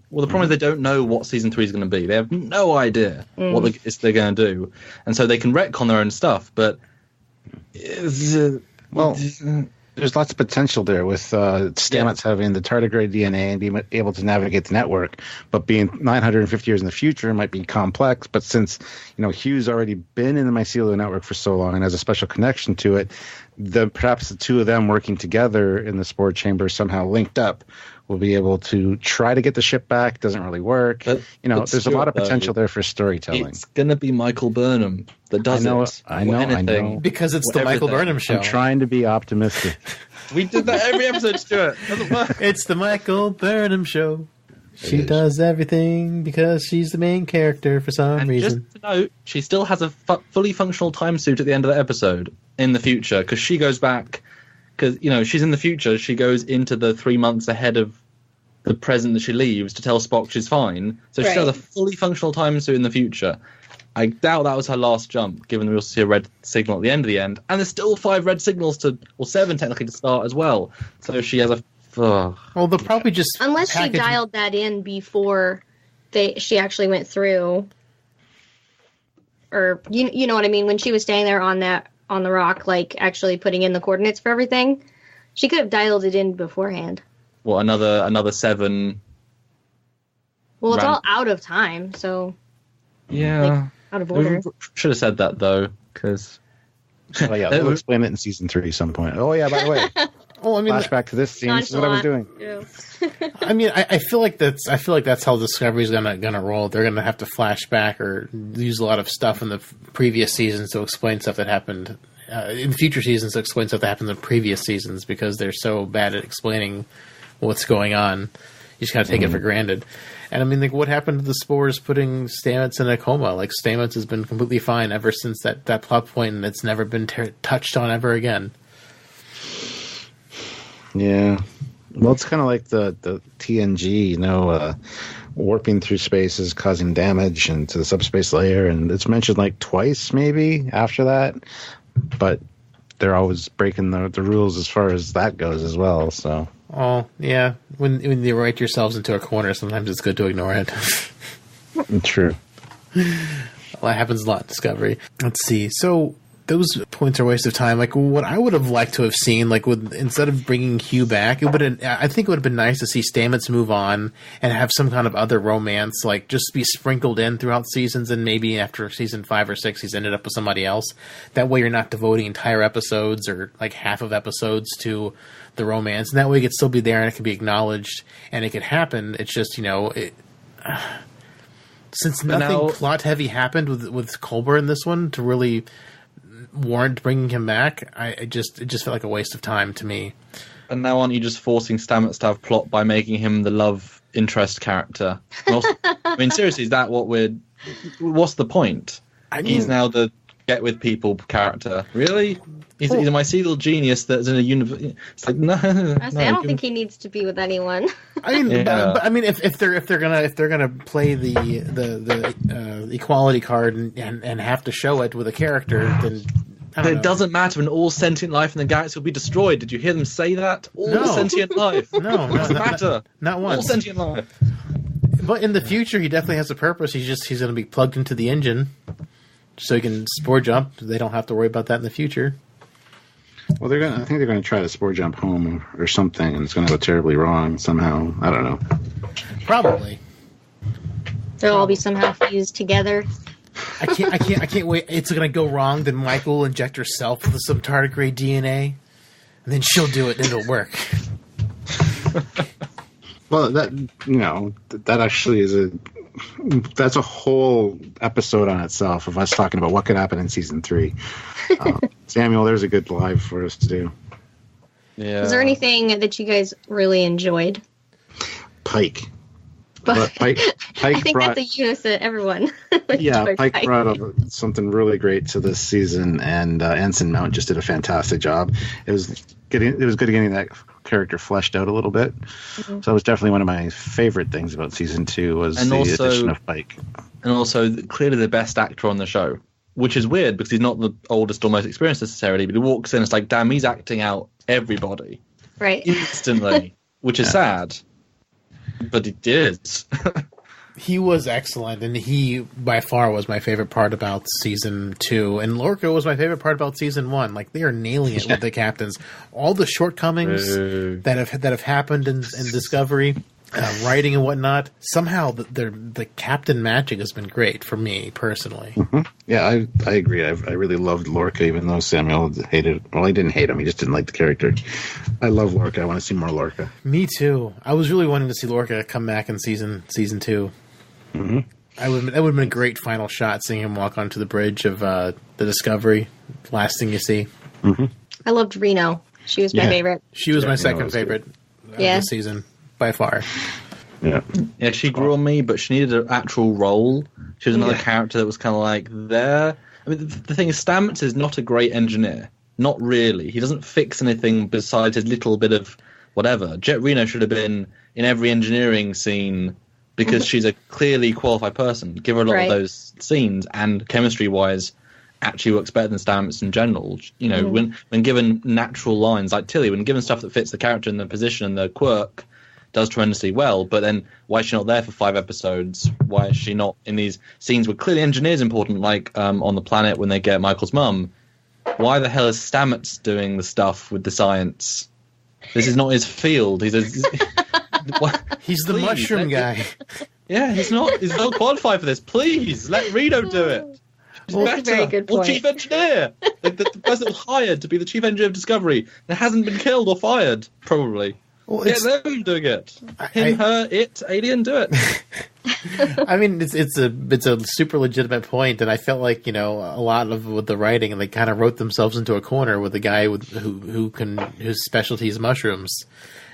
Well, the problem is they don't know what season 3 is going to be. They have no idea what they're going to do, and so they can retcon their own stuff. But there's lots of potential there with Stamets having the tardigrade DNA and being able to navigate the network. But being 950 years in the future might be complex. But since Hugh's already been in the mycelial network for so long and has a special connection to it, perhaps the two of them working together in the spore chamber somehow linked up will be able to try to get the ship back. Doesn't really work. But there's a lot of potential there for storytelling. It's going to be Michael Burnham that does it. I know. Because it's the Michael Burnham show. I'm trying to be optimistic. We did that every episode, Stuart. Doesn't work. It's the Michael Burnham show. She does everything because she's the main character for some reason. Just to note, she still has a fully functional time suit at the end of the episode in the future, because she goes back... Because, she's in the future. She goes into the 3 months ahead of the present that she leaves to tell Spock she's fine. So she Right. has a fully functional time suit in the future. I doubt that was her last jump, given that we also see a red signal at the end, and there's still 5 red signals or 7 technically to start as well. So she has a. Well, they'll probably just Unless she package- dialed that in before she actually went through, or you know what I mean, when she was staying there on the rock, like actually putting in the coordinates for everything, she could have dialed it in beforehand. Well, another 7. Well, it's Ran- all out of time, so Yeah, out of order. should have said that though, because. Oh yeah, we'll explain it in season 3 at some point. Oh yeah, by the way, Oh, I mean, flashback to this scene. This is what I was doing. I mean, I feel like that's how Discovery's gonna roll. They're gonna have to flash back or use a lot of stuff in the previous seasons to explain stuff that happened in future seasons to explain stuff that happened in previous seasons because they're so bad at explaining what's going on. You just gotta take it for granted. And I mean, like, what happened to the spores putting Stamets in a coma? Like, Stamets has been completely fine ever since that plot point, and it's never been touched on ever again. Yeah. Well, it's kind of like the TNG, warping through spaces, causing damage into the subspace layer, and it's mentioned like twice maybe after that, but they're always breaking the rules as far as that goes as well. So. Oh yeah, when you write yourselves into a corner, sometimes it's good to ignore it. True. Well, that happens a lot in Discovery. Let's see. So those points are a waste of time. Like, what I would have liked to have seen, like, instead of bringing Hugh back, I think it would have been nice to see Stamets move on and have some kind of other romance, like, just be sprinkled in throughout seasons, and maybe after season 5 or 6, he's ended up with somebody else. That way you're not devoting entire episodes or, like, half of episodes to the romance, and that way it could still be there and it can be acknowledged and it could happen. It's just, since nothing plot-heavy happened with Culber in this one to really warrant bringing him back, it just felt like a waste of time to me. And now aren't you just forcing Stamets to have plot by making him the love interest character? I mean, seriously, is that what's the point? He's now the get with people character. Really? He's a mycelial genius that's in a universe. It's like I don't think he needs to be with anyone. I mean, but I mean, if they're gonna play the equality card and have to show it with a character, then it doesn't matter. When all sentient life in the galaxy will be destroyed. Did you hear them say that? All sentient life. No, doesn't matter. Not once. All sentient life. But in the future, he definitely has a purpose. He's going to be plugged into the engine, so he can spore jump. They don't have to worry about that in the future. Well, I think they're going to try to spore jump home or something, and it's going to go terribly wrong somehow. I don't know. Probably. They'll all be somehow fused together. I can't wait. It's going to go wrong. Then Michael will inject herself with some tardigrade DNA, and then she'll do it, and it'll work. Well, that actually that's a whole episode on itself of us talking about what could happen in season 3. Samuel, there's a good live for us to do. Yeah. Is there anything that you guys really enjoyed? Pike. But Pike I think brought, that's a unison. Everyone. yeah, enjoyed Pike brought something really great to this season, and Ensign Mount just did a fantastic job. It was good getting that character fleshed out a little bit. Mm-hmm. So it was definitely one of my favorite things about season 2 was the addition of Pike. And also, clearly the best actor on the show, which is weird because he's not the oldest or most experienced necessarily, but he walks in, it's like, damn, he's acting out everybody. Right. Instantly, which is sad. But it is. He was excellent, and he, by far, was my favorite part about Season 2. And Lorca was my favorite part about Season 1. Like, they are nailing it with the captains. All the shortcomings that have happened in Discovery, writing and whatnot, somehow the captain magic has been great for me, personally. Mm-hmm. Yeah, I agree. I really loved Lorca, even though Samuel hated... Well, he didn't hate him. He just didn't like the character. I love Lorca. I want to see more Lorca. Me too. I was really wanting to see Lorca come back in season 2. Mm-hmm. That would have been a great final shot, seeing him walk onto the bridge of the Discovery. Last thing you see. Mm-hmm. I loved Reno. She was my favorite. She was my second favorite of the season, by far. Yeah. Yeah, she grew on me, but she needed an actual role. She was another character that was kind of like there. I mean, the thing is, Stamets is not a great engineer. Not really. He doesn't fix anything besides his little bit of whatever. Jet Reno should have been in every engineering scene because she's a clearly qualified person. Give her a lot of those scenes, and chemistry-wise, actually works better than Stamets in general. You know, when given natural lines, like Tilly, when given stuff that fits the character and the position and the quirk, does tremendously well. But then why is she not there for 5 episodes? Why is she not in these scenes where clearly engineer's important, like on the planet when they get Michael's mum? Why the hell is Stamets doing the stuff with the science? This is not his field. He's the mushroom guy. Yeah, he's not qualified for this. Please, let Reno do it. He's better. Very good point. Or chief engineer. the person that was hired to be the chief engineer of Discovery and hasn't been killed or fired, probably. Well, get them doing it. Him, her, it, alien, do it. I mean, it's a super legitimate point, and I felt like, you know, a lot of with the writing, and they kind of wrote themselves into a corner with the guy whose specialty is mushrooms,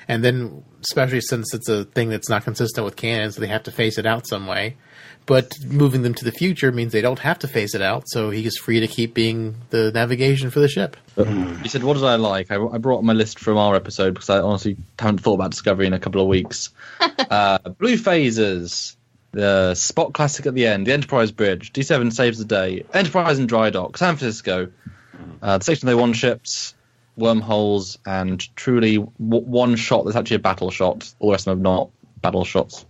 and then especially since it's a thing that's not consistent with canon, so they have to phase it out some way. But moving them to the future means they don't have to phase it out, so he is free to keep being the navigation for the ship. You said, what did I like? I brought up my list from our episode because I honestly haven't thought about Discovery in a couple of weeks. Blue Phasers, the Spot Classic at the end, the Enterprise Bridge, D7 Saves the Day, Enterprise in Dry Dock, San Francisco, the Station Day 1 ships, wormholes, and truly one shot that's actually a battle shot. All the rest of them are not battle shots.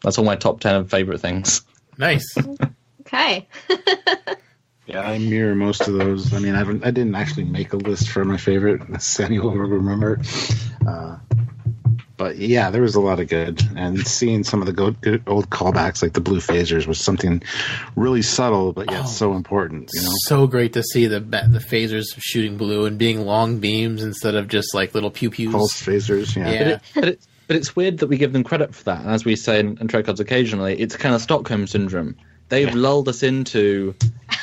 That's all my top 10 of favourite things. Nice. Okay. Yeah, I mirror most of those. I mean, I didn't actually make a list for my favorite, as Annie will remember. But yeah, there was a lot of good. And seeing some of the good old callbacks, like the Blue Phasers, was something really subtle, but yet so important. You know, so great to see the phasers shooting blue and being long beams instead of just like little pew-pews. Pulse phasers, yeah. But it's weird that we give them credit for that. And as we say in Trekyards occasionally, it's kind of Stockholm Syndrome. They've lulled us into,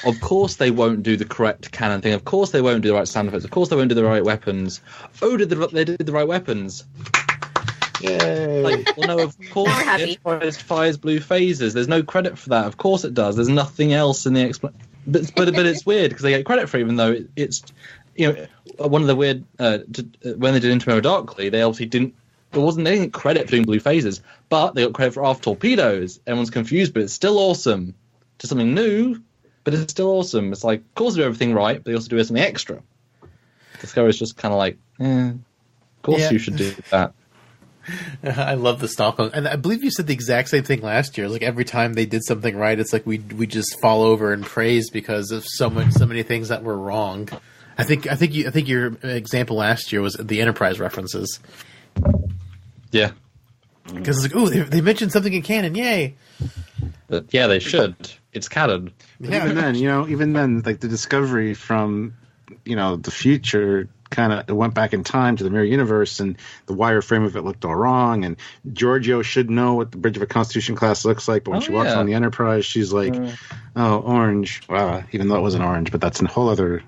of course they won't do the correct canon thing. Of course they won't do the right sound effects. Of course they won't do the right weapons. Oh, they did the right weapons. Yay. Like, well, no, of course the Enterprise fires blue phasers. There's no credit for that. Of course it does. There's nothing else in the but it's weird because they get credit for it, even though it's, you know, one of the weird when they did Into Mirror Darkly, they obviously didn't. There wasn't any credit for doing blue phasers, but they got credit for Aft Torpedoes. Everyone's confused, but it's still awesome. Just something new, but it's still awesome. It's like, of course they do everything right, but they also do something extra. Discovery's just kind of like, of course you should do that. I love the Stockholm, and I believe you said the exact same thing last year. Like every time they did something right, it's like we just fall over and praise because of so many things that were wrong. I think your example last year was the Enterprise references. Yeah, because it's like, oh, they mentioned something in canon, yay! But yeah, they should. It's canon. Yeah. Even then, like the Discovery from, the future kind of went back in time to the mirror universe, and the wireframe of it looked all wrong. And Giorgio should know what the Bridge of a Constitution class looks like, but when she walks on the Enterprise, she's like, "Oh, orange." Well, even though it wasn't orange, but that's a whole other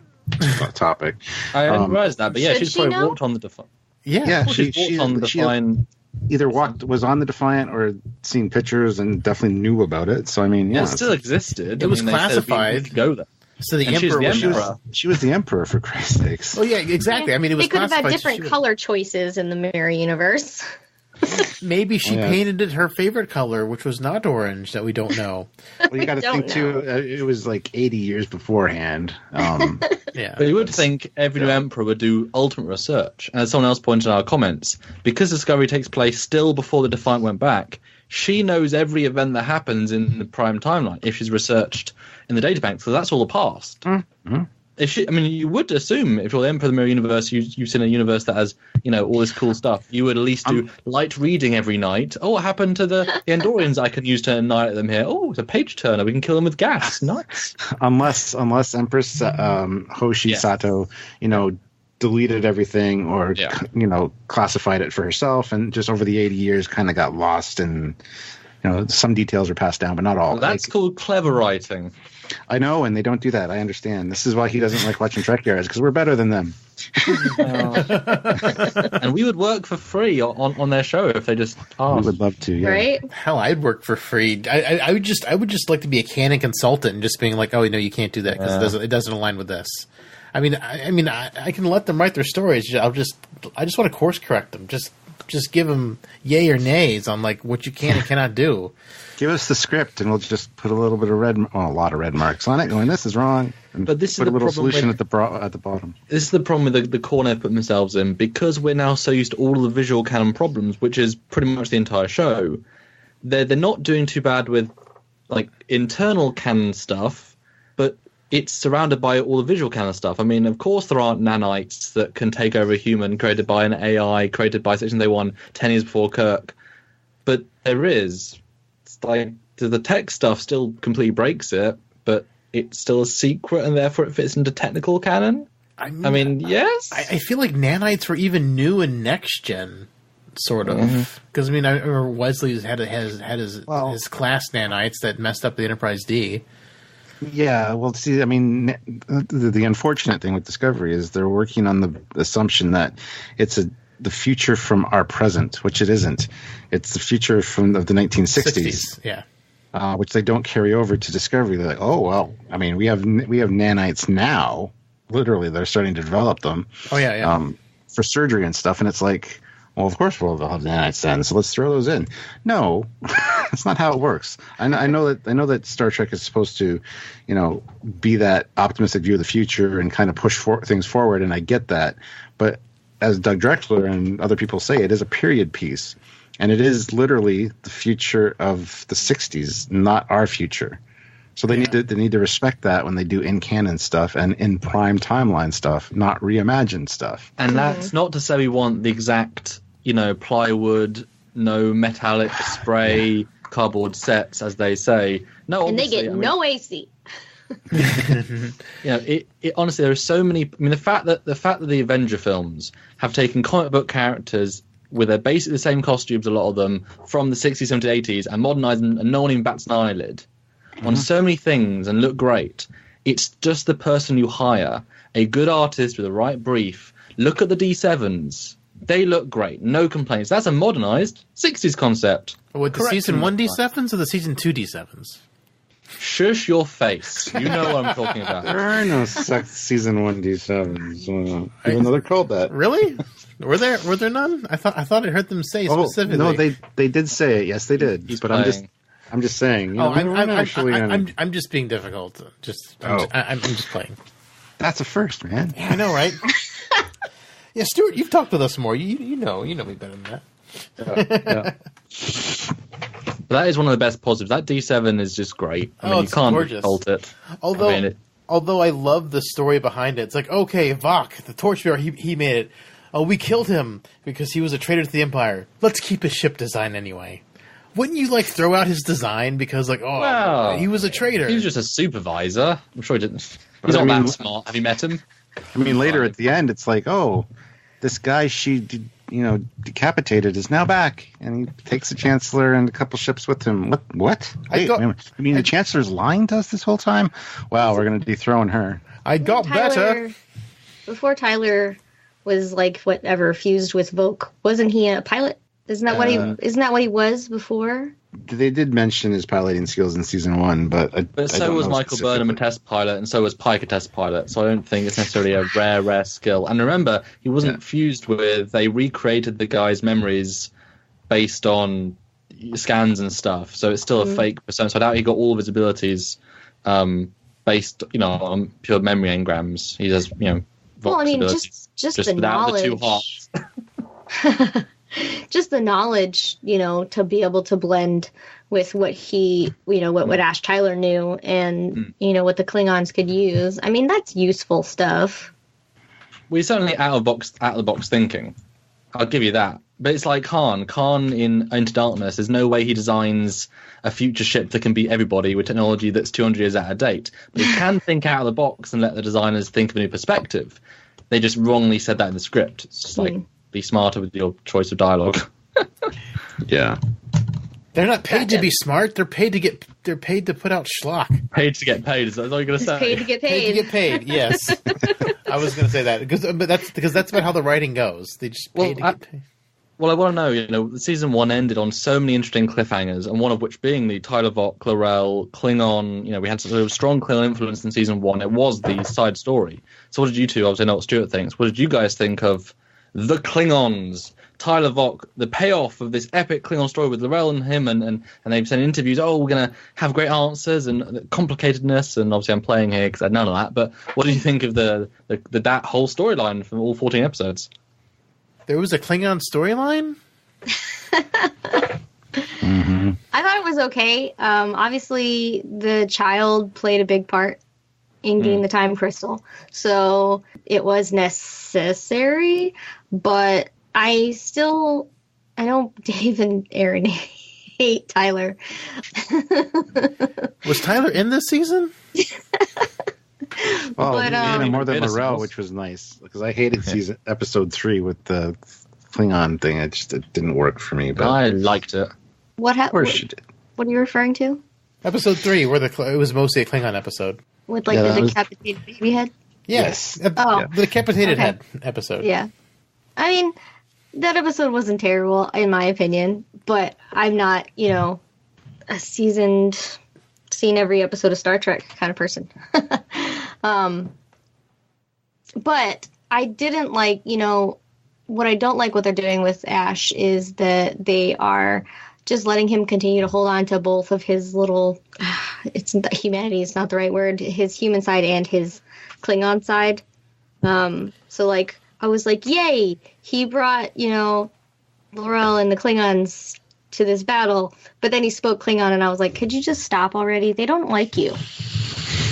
topic. I didn't realize that, but yeah, she's probably walked on the Defiant. Yeah, she walked on the Defiant. Either was on the Defiant or seen pictures and definitely knew about it. So I mean, yeah, it still existed. It was classified. We could go there. So the Emperor, she was the Emperor, for Christ's sakes. Oh yeah, exactly. I mean, it was. They could have had different color choices in the mirror universe. Maybe she painted it her favorite color, which was not orange, that we don't know. Well, you got to think too. It was like 80 years beforehand. Yeah, but you would think every new Emperor would do ultimate research. And as someone else pointed out in our comments, because Discovery takes place still before the Defiant went back, she knows every event that happens in the prime timeline if she's researched in the databank. So that's all the past. Mm-hmm. You would assume if you're the Emperor of the Mirror Universe, you've seen a universe that has, all this cool stuff. You would at least do light reading every night. Oh, what happened to the Andorians? I can use to annihilate them here. Oh, it's a page turner. We can kill them with gas. Nice. Unless Empress Hoshi Sato, deleted everything or classified it for herself, and just over the 80 years kind of got lost, and some details are passed down, but not all. Well, that's called clever writing. I know, and they don't do that. I understand. This is why he doesn't like watching Trekyards, because we're better than them. And we would work for free on their show if they just asked. We would love to, yeah. Right? Hell, I'd work for free. I would just like to be a canon consultant and just being like, oh, no, you can't do that because it doesn't align with this. I mean, I can let them write their stories. I just want to course correct them. Just just give them yay or nays on like what you can and cannot do. Give us the script, and we'll just put a little bit of a lot of red marks on it, going, "This is wrong." And but this put is a the little problem solution with, at the bottom. This is the problem with the corner they put themselves in, because we're now so used to all of the visual canon problems, which is pretty much the entire show. They're not doing too bad with like internal canon stuff, but it's surrounded by all the visual canon stuff. I mean, of course, there aren't nanites that can take over a human created by an AI created by Section Day 1 10 years before Kirk, but there is. It's like the tech stuff still completely breaks it, but it's still a secret, and therefore it fits into technical canon. I mean, yes. I feel like nanites were even new in next gen, sort of. Because I remember Wesley's had his class nanites that messed up the Enterprise D. Yeah, well, see, I mean, the unfortunate thing with Discovery is they're working on the assumption that it's the future from our present, which it isn't. It's the future of the 1960s. Yeah. Which they don't carry over to Discovery. They're like, oh well, I mean, we have nanites now. Literally, they're starting to develop them. Oh yeah. For surgery and stuff, and it's like, well, of course we'll have nanites then, so let's throw those in. No, that's not how it works. I know that Star Trek is supposed to, be that optimistic view of the future and kind of push things forward, and I get that. But as Doug Drexler and other people say, it is a period piece. And it is literally the future of the 60s, not our future. So they need to respect that when they do in-canon stuff and in prime timeline stuff, not reimagined stuff. And that's not to say we want the exact, plywood, no metallic spray, cardboard sets, as they say. No, and they get no AC. It honestly, there are so many. I mean, the fact that the Avenger films have taken comic book characters with basically the same costumes, a lot of them, from the 60s, 70s, 80s, and modernized them, and no one even bats an eyelid on so many things and look great. It's just the person you hire, a good artist with the right brief. Look at the D7s. They look great. No complaints. That's a modernized 60s concept. With the season 1 D7s or the season 2 D7s? Shush your face. You know what I'm talking about. There are no season 1 D7s. Even though they're called that. Really? Were there none? I thought I heard them say specifically. No, they did say it. Yes, they did. He's but playing. I'm just saying. I'm just being difficult. I'm just playing. That's a first, man. Yeah, I know, right? Yeah, Stuart, you've talked with us more. You know me better than that. Yeah. That is one of the best positives. That D7 is just great. I mean, you can't fault it. Although I love the story behind it. It's like, okay, Vok, the torchbearer, he made it. Oh, we killed him because he was a traitor to the Empire. Let's keep his ship design anyway. Wouldn't you, throw out his design because, he was a traitor? He was just a supervisor. I'm sure he didn't. He's not that smart. Have you met him? I mean, later at the end, it's like, oh, this guy decapitated is now back, and he takes the Chancellor and a couple ships with him. What? The Chancellor's lying to us this whole time? Wow, we're going to dethrone her. I got better. Before Tyler was fused with Voq, wasn't he a pilot? Isn't that what he was before? They did mention his piloting skills in season 1, but so was Michael Burnham a test pilot, and so was Pike a test pilot. So I don't think it's necessarily a rare skill. And remember, he wasn't fused with. They recreated the guy's memories based on scans and stuff. So it's still a fake persona. So I doubt he got all of his abilities based, on pure memory engrams. He has, just the knowledge. The two hearts. Just the knowledge, to be able to blend with what what Ash Tyler knew and, what the Klingons could use. I mean, that's useful stuff. We're certainly out of the box thinking. I'll give you that. But it's like Khan. Khan in Into Darkness, there's no way he designs a future ship that can beat everybody with technology that's 200 years out of date. But he can think out of the box and let the designers think of a new perspective. They just wrongly said that in the script. It's just be smarter with your choice of dialogue. Yeah. They're not paid to be smart. They're paid to put out schlock. Paid to get paid. Is that all you're going to say? Paid to get paid. Paid to get paid. Yes. I was going to say that but that's about how the writing goes. They just paid to get paid. Well, I want to know, season 1 ended on so many interesting cliffhangers, and one of which being the Tyler Vok, Clorel, Klingon. We had such a strong Klingon influence in season 1. It was the side story. So what did you two, obviously I know what Stuart thinks, what did you guys think of the Klingons Tyler Vok, the payoff of this epic Klingon story with Laurel and him, and they've sent interviews. Oh, we're gonna have great answers and complicatedness, and obviously I'm playing here because I had none of that. But what did you think of that whole storyline from all 14 episodes? There was a Klingon storyline. Mm-hmm. I thought it was okay. Obviously, the child played a big part in getting the time crystal, so it was necessary. But I know Dave and Aaron hate Tyler. Was Tyler in this season? Well, But, even more than Innocence. Morel, which was nice because I hated episode 3 with the Klingon thing. It didn't work for me. But I liked it. What of course happened? she did. What are you referring to? Episode 3, where it was mostly a Klingon episode. With like Yeah, the that was- decapitated baby head? Yes. Oh. The decapitated Okay. head episode. Yeah. I mean, that episode wasn't terrible, in my opinion, but I'm not, a seen every episode of Star Trek kind of person. But I didn't like, what I don't like what they're doing with Ash is that they are just letting him continue to hold on to both of his little, humanity is not the right word, his human side and his Klingon side. So like, I was like, yay, he brought, Laurel and the Klingons to this battle, but then he spoke Klingon and I was like, could you just stop already? They don't like you.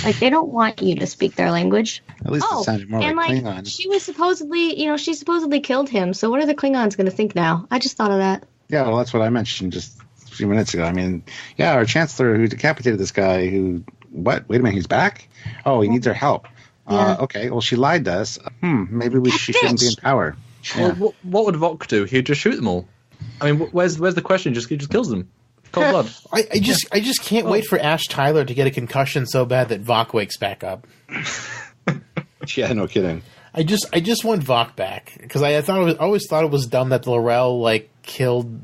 Like, they don't want you to speak their language. At least it sounded more and like like, Klingon. she was supposedly, she supposedly killed him, so what are the Klingons going to think now? I just thought of that. Yeah, well, that's what I mentioned just a few minutes ago. I mean, yeah, our chancellor who decapitated this guy what? Wait a minute, he's back? Oh, he needs our help. Yeah. Okay, well, she lied to us. Maybe she shouldn't be in power. Yeah. Well, what would Vok do? He'd just shoot them all. I mean, where's the question? He just kills them. Cold blood. I just can't wait for Ash Tyler to get a concussion so bad that Vok wakes back up. Yeah, no kidding. I just want Vok back because I always thought it was dumb that Laurel killed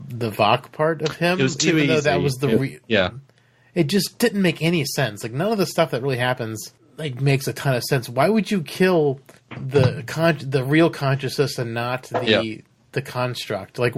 the Vok part of him. It was too even easy. though that was the yeah. It just didn't make any sense. Like, none of the stuff that really happens makes a ton of sense. Why would you kill the real consciousness and not the construct? Like,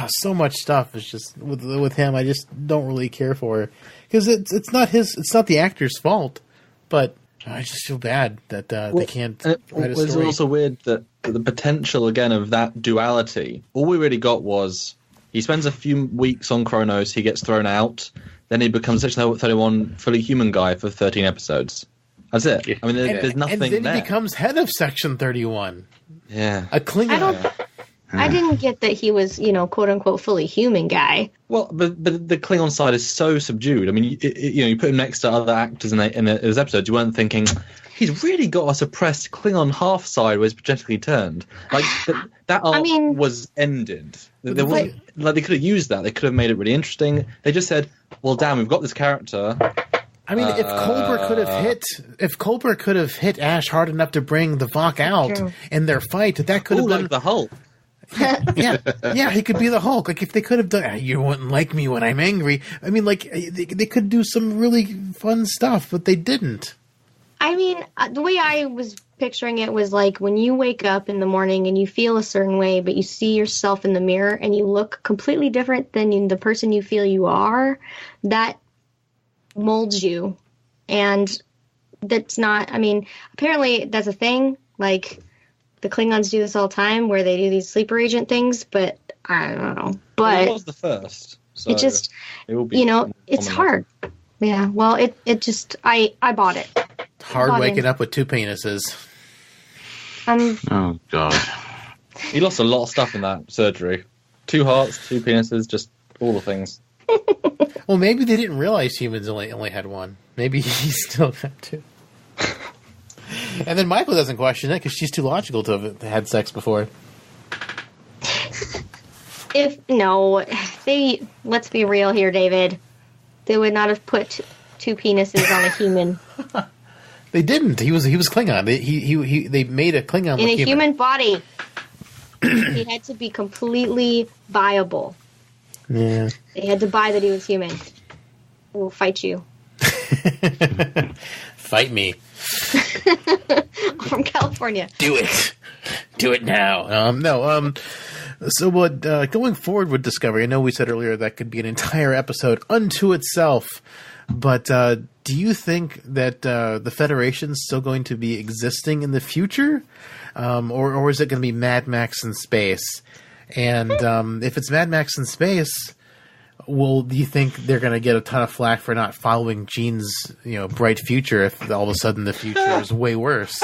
so much stuff is just with him. I just don't really care for because it's not the actor's fault, but I just feel bad that they can't write a It's story. also weird that the potential again of that duality. All we really got was he spends a few weeks on Kronos, he gets thrown out, then he becomes Section 31 fully human guy for 13 episodes. That's it. I mean, there's nothing and then there. he becomes head of Section 31. Yeah. A Klingon. I didn't get that he was, quote unquote, fully human guy. Well, but the Klingon side is so subdued. I mean, you put him next to other actors in those episodes, you weren't thinking, he's really got a suppressed Klingon half side where he's potentially turned. Like, that arc was ended. There wasn't, they could have used that. They could have made it really interesting. They just said, well, damn, we've got this character. I mean, if Culber could have hit Ash hard enough to bring the Vok out in their fight, that could have been like the Hulk. Yeah, he could be the Hulk. Like, if they could have done, you wouldn't like me when I'm angry. I mean, like, they could do some really fun stuff, but they didn't. I mean, the way I was picturing it was like when you wake up in the morning and you feel a certain way, but you see yourself in the mirror and you look completely different than the person you feel you are, that molds you. And that's not, I mean, apparently that's a thing. Like, the Klingons do this all the time where they do these sleeper agent things, but I don't know. But it was the first. So it just, it will be it's hard. Yeah, well, it just, I bought it. Hard waking up with two penises. Oh, God. He lost a lot of stuff in that surgery. 2 hearts, 2 penises, just all the things. Well, maybe they didn't realize humans only had one. Maybe he still got 2. And then Michael doesn't question it because she's too logical to have had sex before. Let's be real here, David. They would not have put 2 penises on a human. They didn't. He was Klingon. They made a Klingon in look a human body. He had to be completely viable. Yeah. They had to buy that he was human. We'll fight you. Fight me. From California. Do it. Do it now. So what, going forward with Discovery, I know we said earlier that could be an entire episode unto itself, but do you think that the Federation's still going to be existing in the future? Or is it going to be Mad Max in space? And if it's Mad Max in space, do you think they're going to get a ton of flack for not following Gene's bright future if all of a sudden the future is way worse?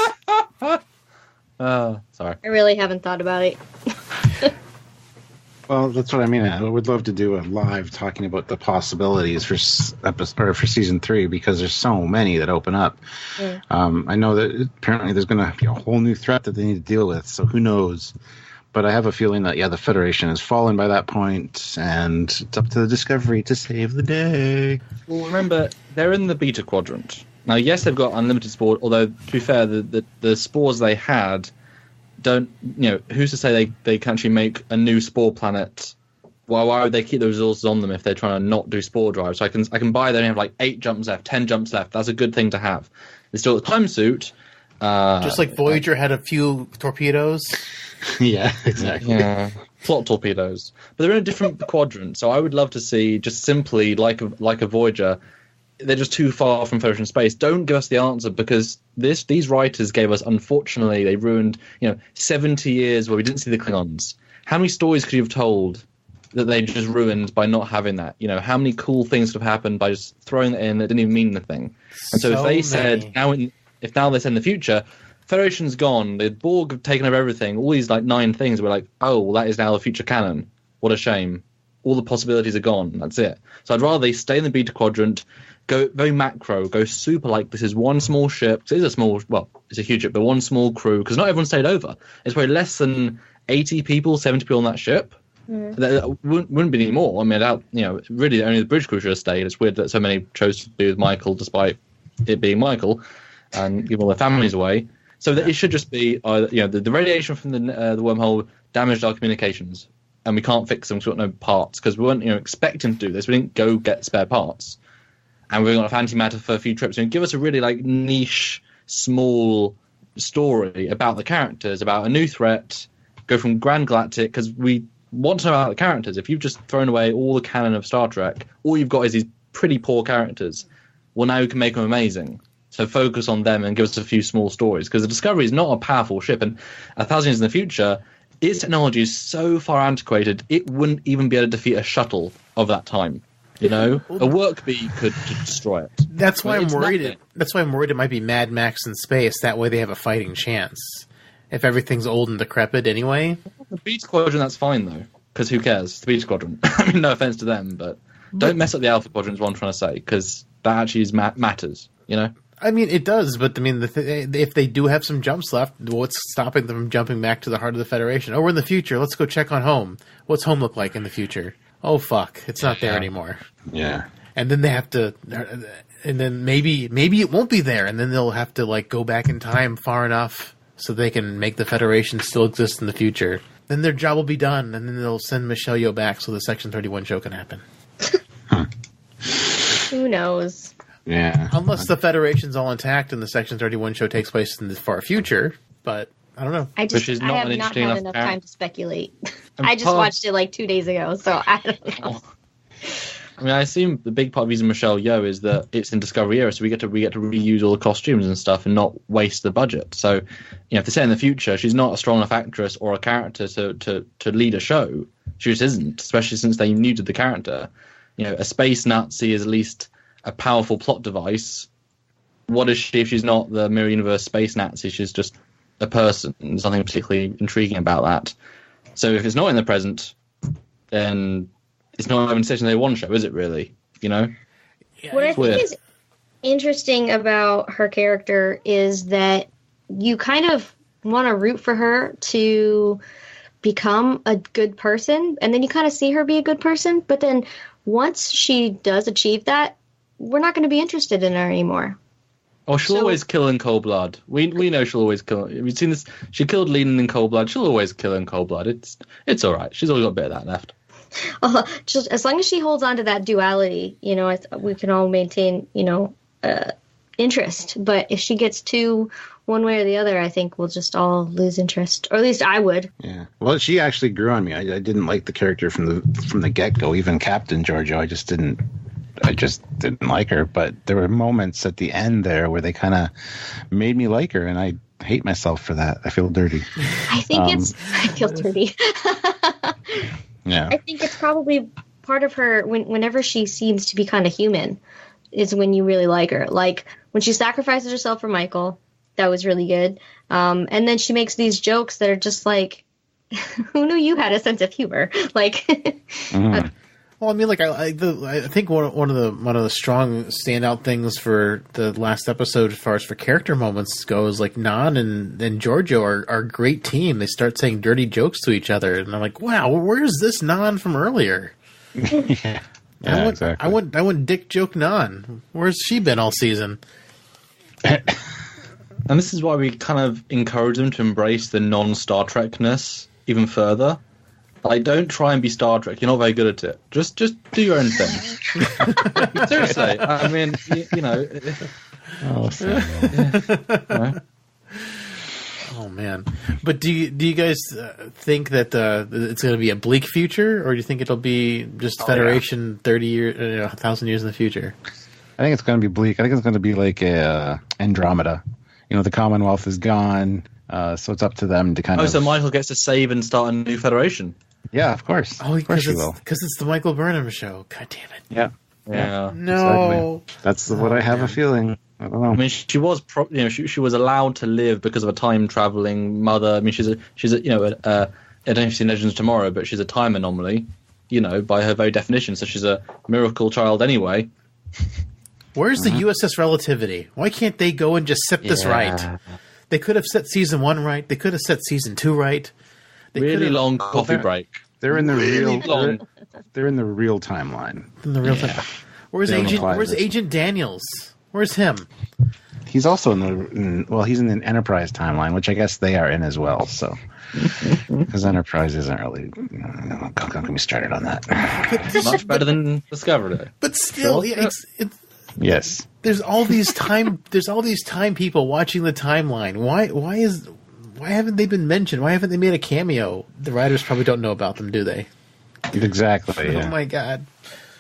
Sorry. I really haven't thought about it. Well, that's what I mean. I would love to do a live talking about the possibilities for season 3 because there's so many that open up. Yeah. I know that apparently there's going to be a whole new threat that they need to deal with, so who knows? But I have a feeling that, the Federation has fallen by that point, and it's up to the Discovery to save the day. Well, remember, they're in the Beta Quadrant. Now, yes, they've got unlimited spores, although, to be fair, the spores they had don't, who's to say they can actually make a new spore planet? Well, why would they keep the resources on them if they're trying to not do spore drive? So I can buy them and have like 8 jumps left, 10 jumps left. That's a good thing to have. There's still a time suit. Just like Voyager had a few torpedoes. Yeah, exactly. Yeah, plot torpedoes. But they're in a different quadrant, so I would love to see just simply like a Voyager. They're just too far from Federation space. Don't give us the answer because these writers gave us, unfortunately, they ruined 70 years where we didn't see the Klingons. How many stories could you have told that they just ruined by not having that? How many cool things could have happened by just throwing it in that didn't even mean anything? And so if they said if now they said in the future, Federation's gone, the Borg have taken over everything, all these 9 things, we're like, oh, well, that is now the future canon. What a shame. All the possibilities are gone. That's it. So I'd rather they stay in the Beta Quadrant, go very macro, go super this is one small ship. It is a small, it's a huge ship, but one small crew, because not everyone stayed over. It's probably less than 80 people, 70 people on that ship. There wouldn't be any more. I mean, really only the bridge crew should have stayed. It's weird that so many chose to be with Michael despite it being Michael and give all their families away. So that it should just be, the radiation from the wormhole damaged our communications, and we can't fix them because we've got no parts, because we weren't expecting to do this. We didn't go get spare parts. And we're going to have antimatter for a few trips. And give us a really niche, small story about the characters, about a new threat, go from Grand Galactic, because we want to know about the characters. If you've just thrown away all the canon of Star Trek, all you've got is these pretty poor characters. Well, now you can make them amazing. So focus on them and give us a few small stories. Because the Discovery is not a powerful ship. And 1,000 years in the future, its technology is so far antiquated, it wouldn't even be able to defeat a shuttle of that time. A work bee could destroy it. That's why I'm worried. That's why I'm worried it might be Mad Max in space. That way they have a fighting chance. If everything's old and decrepit anyway. The Beta Quadrant, that's fine though, because who cares? It's the Beta Quadrant. I mean, no offense to them, but don't mess up the Alpha Quadrant. Is what I'm trying to say, because that actually matters. I mean, it does, but I mean, if they do have some jumps left, what's stopping them from jumping back to the heart of the Federation? Oh, we're in the future. Let's go check on home. What's home look like in the future? Oh, fuck. It's not there anymore. Yeah. And then they have to... And then maybe it won't be there, and then they'll have to, go back in time far enough so they can make the Federation still exist in the future. Then their job will be done, and then they'll send Michelle Yeoh back so the Section 31 show can happen. Who knows? Yeah. Unless the Federation's all intact and the Section 31 show takes place in the far future, but... I don't know. I have not had enough time to speculate. I just watched it 2 days ago, so I don't know. I mean, I assume the big part of the reason Michelle Yeoh is that it's in Discovery era, so we get to reuse all the costumes and stuff and not waste the budget. So, if they say in the future she's not a strong enough actress or a character to lead a show, she just isn't. Especially since they neutered the character. A space Nazi is at least a powerful plot device. What is she if she's not the Mirror Universe space Nazi? She's just a person. There's nothing particularly intriguing about that. So if it's not in the present, then it's not even a Section 31 show, is it really? Yeah, what I think is interesting about her character is that you kind of want to root for her to become a good person, and then you kind of see her be a good person, but then once she does achieve that, we're not going to be interested in her anymore. Oh, she'll always kill in cold blood. We know she'll always kill. We've seen this. She killed Lenin in cold blood. She'll always kill in cold blood. It's all right. She's always got a bit of that left. Just as long as she holds on to that duality, we can all maintain, interest. But if she gets too one way or the other, I think we'll just all lose interest, or at least I would. Yeah. Well, she actually grew on me. I didn't like the character from the get-go. Even Captain Giorgio, I just didn't like her. But there were moments at the end there where they kind of made me like her, and I hate myself for that. I feel dirty. I think I feel dirty. Yeah. I think it's probably part of her whenever she seems to be kind of human is when you really like her. Like when she sacrifices herself for Michael, that was really good. And then she makes these jokes that are just like, who knew you had a sense of humor? Like, Well, I mean, like I think one of the strong standout things for the last episode, as far as for character moments goes, like Nan and Giorgio are a great team. They start saying dirty jokes to each other, and I'm like, wow, where's this Nan from earlier? Yeah, exactly. I want dick joke Nan. Where's she been all season? And this is why we kind of encourage them to embrace the non-Star Trekness even further. Like, don't try and be Star Trek. You're not very good at it. Just do your own thing. Seriously. I mean, you know. Oh, Oh man! But do you guys think that it's going to be a bleak future, or do you think it'll be just Federation 30 years, 1,000 years in the future? I think it's going to be bleak. I think it's going to be like Andromeda. You know, the Commonwealth is gone, so it's up to them to kind of. Oh, so Michael gets to save and start a new Federation. Yeah, of course. Oh, of course he will. Because it's the Michael Burnham show. God damn it! Yeah. Yeah. No. Exactly. That's what I have a feeling. I don't know. I mean, she was, she was allowed to live because of a time traveling mother. I mean, she's a I don't know if you've seen Legends Tomorrow, but she's a time anomaly, you know, by her very definition. So she's a miracle child anyway. Where's the USS Relativity? Why can't they go and just set this right? They could have set season 1 right. They could have set season 2 right. They really long coffee break. They're in the Really real. long. They're in the real timeline. In the real time. Where's Agent Daniels? Where's him? He's also he's in the Enterprise timeline, which I guess they are in as well. So, because Enterprise isn't really. Don't get me started on that. Much better than Discovery. But still, Sure. yeah, Yes. there's all these time people watching the timeline. Why haven't they been mentioned? Why haven't they made a cameo? The writers probably don't know about them, do they? Exactly. Yeah. Oh my god.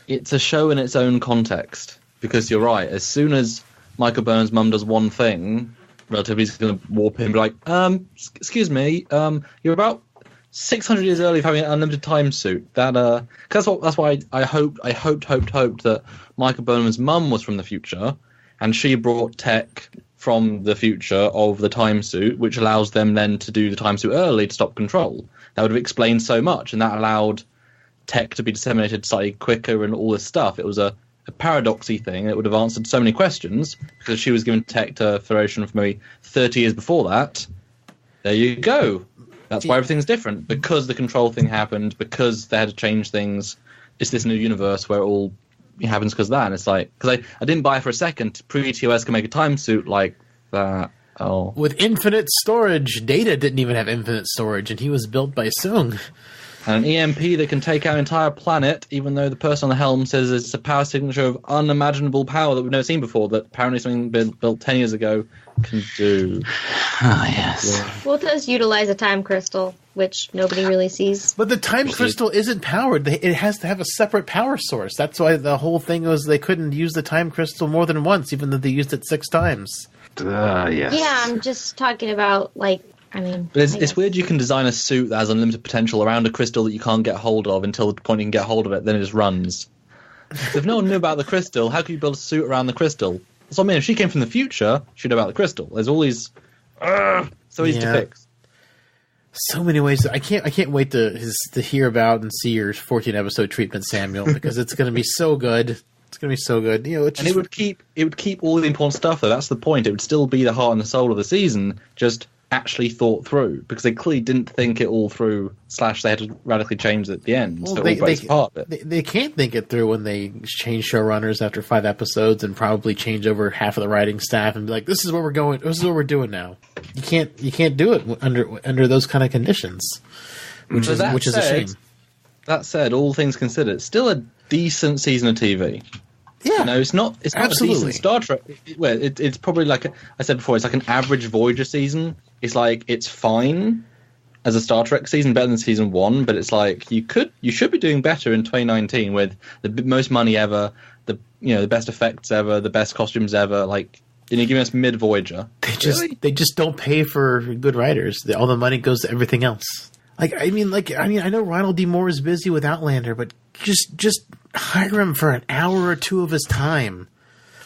It's a show in its own context. Because you're right, as soon as Michael Burnham's mum does one thing, Relativity's going to warp in and be like, excuse me, you're about 600 years early for having an unlimited time suit. That's why I hoped that Michael Burnham's mum was from the future, and she brought tech from the future of the time suit, which allows them then to do the time suit early to stop control. That would have explained so much, and that allowed tech to be disseminated slightly quicker and all this stuff. It was a paradoxy thing. It would have answered so many questions because she was given tech to Federation from maybe 30 years before that. There you go. That's why everything's different, because the control thing happened, because they had to change things. It's this new universe where it all happens because of that. And it's like, because I didn't buy for a second pre-TOS can make a time suit like that. Oh, With infinite storage. Data didn't even have infinite storage, and he was built by Soong. and an EMP that can take out an entire planet, even though the person on the helm says it's a power signature of unimaginable power that we've never seen before, that apparently something built 10 years ago can do. Oh, yes. Yeah. Well, it does utilize a time crystal, which nobody really sees. But the time crystal isn't powered. It has to have a separate power source. That's why the whole thing was they couldn't use the time crystal more than once, even though they used it 6 times. Yes. Yeah, I'm just talking about, like, I mean... But it's weird you can design a suit that has unlimited potential around a crystal that you can't get hold of until the point you can get hold of it, then it just runs. So if no one knew about the crystal, how could you build a suit around the crystal? That's what I mean. If she came from the future, she'd know about the crystal. There's all these... so easy to fix. So many ways. I can't wait to hear about and see your 14-episode treatment, Samuel, because it's going to be so good. It's going to be so good. You know, it's just... And it would keep all the important stuff, though. That's the point. It would still be the heart and the soul of the season, just actually thought through, because they clearly didn't think it all through, / they had to radically change it at the end. Well, so it all breaks apart a bit. They can't think it through when they change showrunners after 5 episodes and probably change over half of the writing staff and be like, "This is where we're going. This is what we're doing now." You can't do it under those kind of conditions, which is a shame. That said, all things considered, it's still a decent season of TV. Yeah, You know, it's not a absolutely. decent Star Trek. It's probably like I said before. It's like an average Voyager season. It's like it's fine as a Star Trek season, better than season 1. But it's like you should be doing better in 2019 with the most money ever, the best effects ever, the best costumes ever. Like, and you're giving us mid Voyager. They just don't pay for good writers. All the money goes to everything else. I know Ronald D. Moore is busy with Outlander, but just hire him for an hour or two of his time.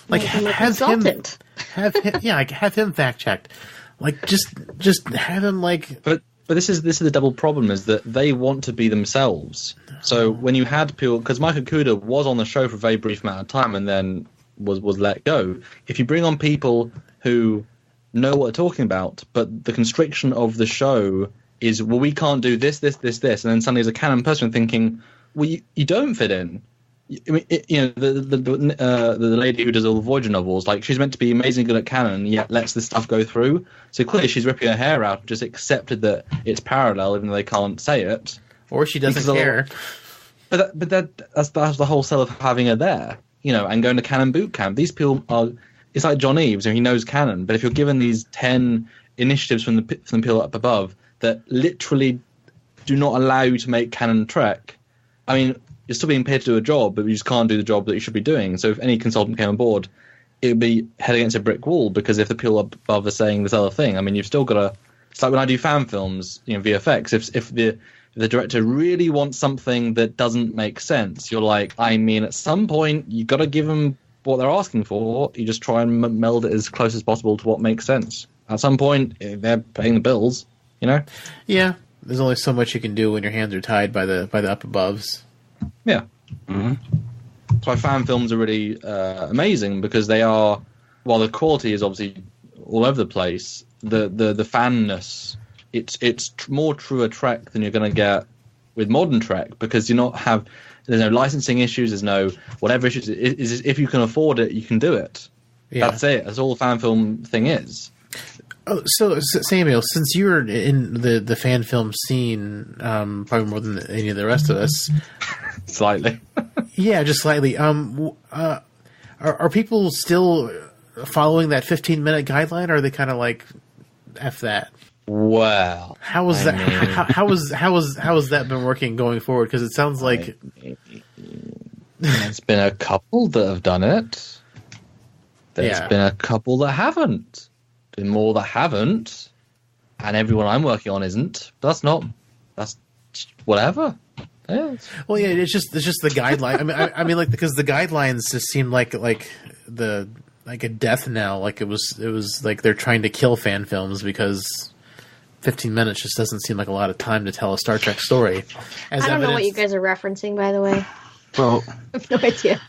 Like, have him fact checked. Like, just have him like. But this is the double problem, is that they want to be themselves. So when you had people, because Michael Kuda was on the show for a very brief amount of time and then was let go. If you bring on people who know what they're talking about, but the constriction of the show is, well, we can't do this, and then suddenly there's a canon person thinking, well, you don't fit in. I mean, the lady who does all the Voyager novels, like, she's meant to be amazingly good at canon, yet lets this stuff go through. So clearly she's ripping her hair out and just accepted that it's parallel, even though they can't say it. Or she doesn't care. But that's the whole sell of having her there, and going to canon boot camp. These people are. It's like John Eves, he knows canon, but if you're given these 10 initiatives from the people up above that literally do not allow you to make canon Trek, I mean, you're still being paid to do a job, but you just can't do the job that you should be doing. So if any consultant came on board, it would be head against a brick wall, because if the people above are saying this other thing, I mean, you've still got to. It's like when I do fan films, VFX. If the director really wants something that doesn't make sense, you're like, I mean, at some point you've got to give them what they're asking for. You just try and meld it as close as possible to what makes sense. At some point, they're paying the bills, Yeah, there's only so much you can do when your hands are tied by the up aboves. Yeah. Mm-hmm. That's why fan films are really amazing, because they are, while the quality is obviously all over the place, the fanness, it's more true a Trek than you're going to get with modern Trek, because there's no licensing issues, there's no whatever issues. If you can afford it, you can do it. Yeah. That's it. That's all the fan film thing is. Oh, so Samuel, since you're in the fan film scene, probably more than any of the rest of us, slightly, yeah, just slightly. Are people still following that 15-minute guideline, or are they kind of like, F that? Well, how has that been working going forward? Because it sounds like there's been a couple that have done it. There's been a couple that haven't. Been more that haven't, and everyone I'm working on isn't. But that's whatever. Yeah. Well, yeah, it's just the guideline. I mean, like, because the guidelines just seem like a death knell. Like it was like they're trying to kill fan films, because 15 minutes just doesn't seem like a lot of time to tell a Star Trek story. I don't know what you guys are referencing, by the way. Well, I have no idea.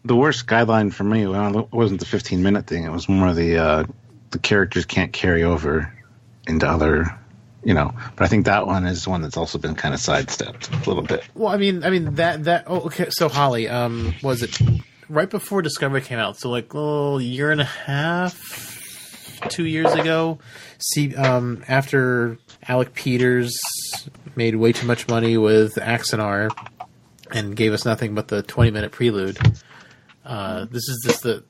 The worst guideline for me wasn't the 15-minute thing. It was more the characters can't carry over into other, But I think that one is one that's also been kind of sidestepped a little bit. Well, I mean that. Oh, okay. So Holly, was it right before Discovery came out? So like, year and a half, 2 years ago. See, after Alec Peters made way too much money with Axanar and gave us nothing but the 20-minute prelude. This is just the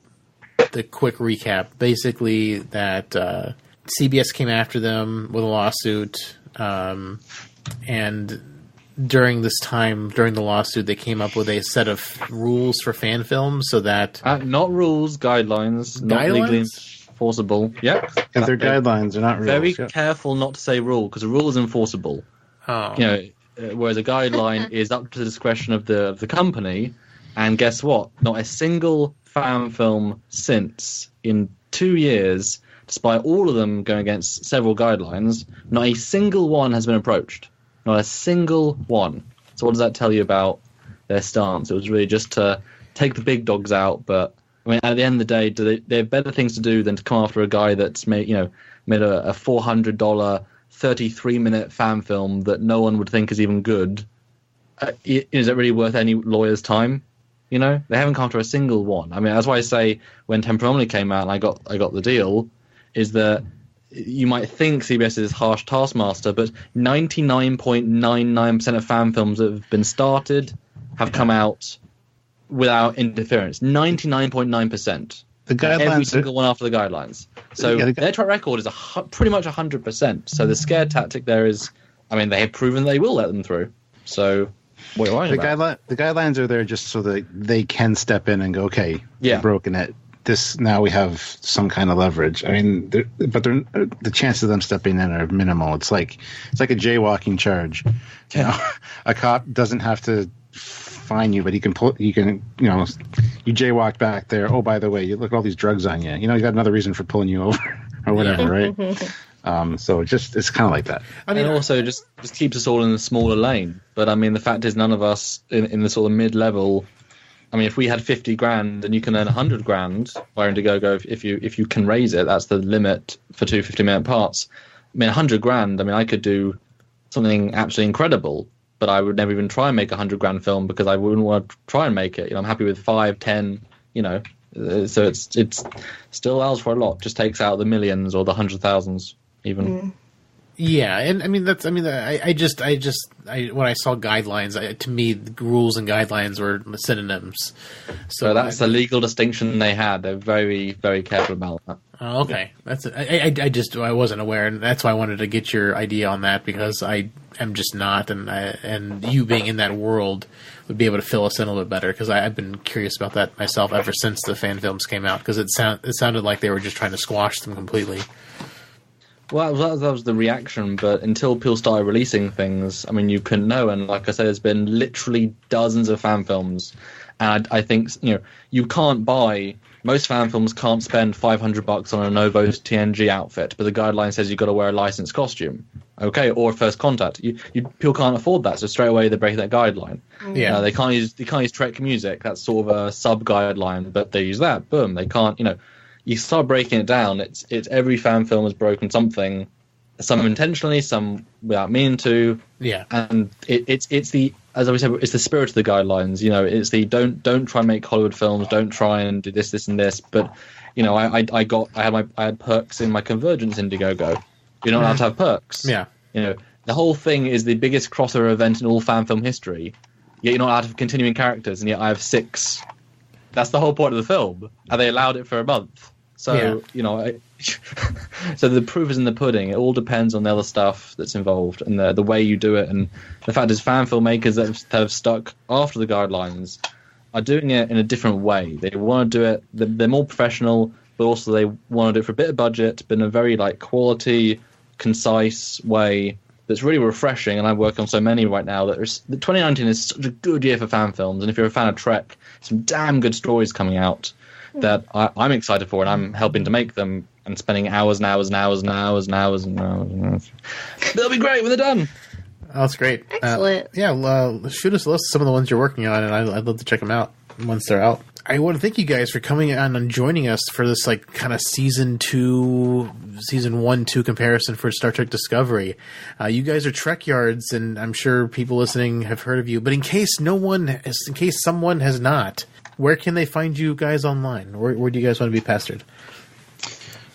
quick recap. Basically, that CBS came after them with a lawsuit, and during the lawsuit, they came up with a set of rules for fan films, so that not rules, guidelines, not legally enforceable. Yep, and they're guidelines, they're not rules. Very careful not to say rule, because a rule is enforceable. Oh. Whereas a guideline is up to the discretion of the company. And guess what? Not a single fan film since, in 2 years, despite all of them going against several guidelines, not a single one has been approached. Not a single one. So what does that tell you about their stance? It was really just to take the big dogs out, but I mean, at the end of the day, they have better things to do than to come after a guy that's made a $400 33-minute fan film that no one would think is even good. Is it really worth any lawyer's time? They haven't come after a single one. I mean, that's why I say when Temporomni came out and I got the deal, is that you might think CBS is harsh taskmaster, but 99.99% of fan films that have been started have come out without interference. 99.9%. The guidelines, every single one after the guidelines. So their track record is pretty much 100%. So the scare tactic there is, I mean, they have proven they will let them through. So what are you worrying about? The guidelines are there just so that they can step in and go, okay, yeah, we've broken it. Now we have some kind of leverage. I mean, the chances of them stepping in are minimal. It's like a jaywalking charge. You know, a cop doesn't have to fine you, but you jaywalked back there. Oh, by the way, you look at all these drugs on you. You know, you got another reason for pulling you over or whatever, right? So it's kind of like that. I mean, also just keeps us all in a smaller lane. But I mean, the fact is, none of us in the sort of mid-level. I mean, if we had 50 grand and you can earn 100 grand by Indiegogo, if you can raise it, that's the limit for two 50-minute parts. I mean, 100 grand. I mean, I could do something absolutely incredible, but I would never even try and make a 100 grand film because I wouldn't want to try and make it. You know, I'm happy with 5, 10. You know, so it's still allows for a lot. Just takes out the millions or the 100,000s even. Yeah, and I mean I when I saw guidelines, to me, the rules and guidelines were synonyms. So that's the legal distinction they had. They're very, very careful about that. Oh, okay, that's it. I wasn't aware, and that's why I wanted to get your idea on that because I am just not, and you being in that world would be able to fill us in a little bit better because I've been curious about that myself ever since the fan films came out because it sounded like they were just trying to squash them completely. Well, that was the reaction, but until people started releasing things, I mean, you couldn't know. And like I said, there's been literally dozens of fan films, and I think you can't buy. Most fan films can't spend $500 on a Novos TNG outfit, but the guideline says you've got to wear a licensed costume, okay, or First Contact. People can't afford that, so straight away they break that guideline. Yeah, they can't use Trek music. That's sort of a sub guideline, but they use that. Boom, they can't. You start breaking it down. It's every fan film has broken something, some intentionally, some without meaning to. Yeah, and it's the, as I said, it's the spirit of the guidelines. It's the don't try and make Hollywood films. Don't try and do this and this. But I had perks in my Convergence Indiegogo. You're not allowed to have perks. Yeah, the whole thing is the biggest crossover event in all fan film history. Yet you're not allowed to have continuing characters, and yet I have 6. That's the whole point of the film, and they allowed it for a month. So so the proof is in the pudding. It all depends on the other stuff that's involved and the way you do it. And the fact is, fan filmmakers that have stuck after the guidelines are doing it in a different way. They want to do it. They're more professional, but also they want to do it for a bit of budget, but in a very quality, concise way that's really refreshing. And I work on so many right now that 2019 is such a good year for fan films. And if you're a fan of Trek, some damn good stories coming out that I'm excited for, and I'm helping to make them and spending hours and hours and hours and hours and hours and hours. They'll be great when they're done. Oh, that's great. Excellent. Shoot us a list of some of the ones you're working on, and I'd love to check them out once they're out. I want to thank you guys for coming on and joining us for this kind of season 1-2 comparison for Star Trek Discovery. You guys are Trekyards, and I'm sure people listening have heard of you. But in case someone has not, where can they find you guys online? Where do you guys want to be pestered?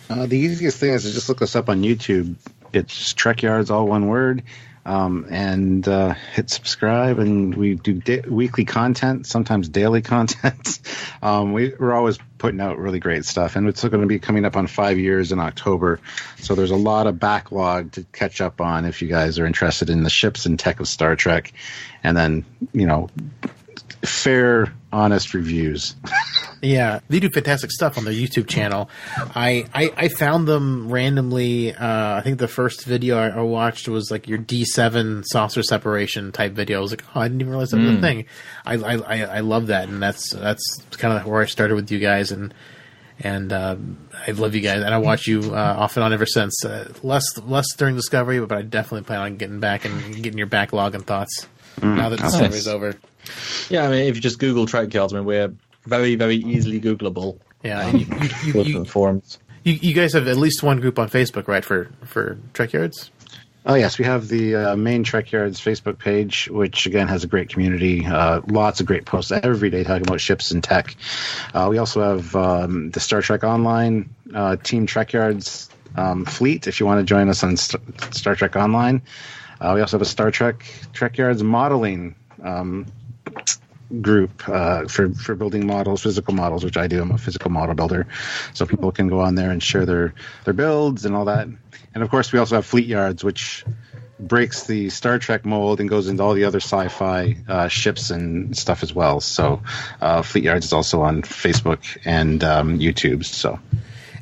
The easiest thing is to just look us up on YouTube. It's Trekyards, all one word, and hit subscribe. And we do weekly content, sometimes daily content. We're always putting out really great stuff, and it's going to be coming up on 5 years in October. So there's a lot of backlog to catch up on if you guys are interested in the ships and tech of Star Trek, and then fair, honest reviews. Yeah, they do fantastic stuff on their YouTube channel. I found them randomly. I think the first video I watched was your D7 saucer separation type video. I was like, oh, I didn't even realize that was a thing. I love that, and that's kind of where I started with you guys, and I love you guys, and I watch you off and on ever since. Less during Discovery, but I definitely plan on getting back and getting your backlog and thoughts now that Discovery's over. Yeah, I mean, if you just Google Trekyards, I mean, we're very, very easily Googleable. Yeah, you forums. You guys have at least one group on Facebook, right, for Trekyards? Oh, yes. We have the main Trekyards Facebook page, which, again, has a great community. Lots of great posts every day talking about ships and tech. We also have the Star Trek Online Team Trekyards fleet, if you want to join us on Star Trek Online. We also have a Star Trek Trekyards modeling group for building models, physical models, which I do. I'm a physical model builder, so people can go on there and share their builds and all that. And of course, we also have Trekyards, which breaks the Star Trek mold and goes into all the other sci-fi ships and stuff as well. So Trekyards is also on Facebook and YouTube. So,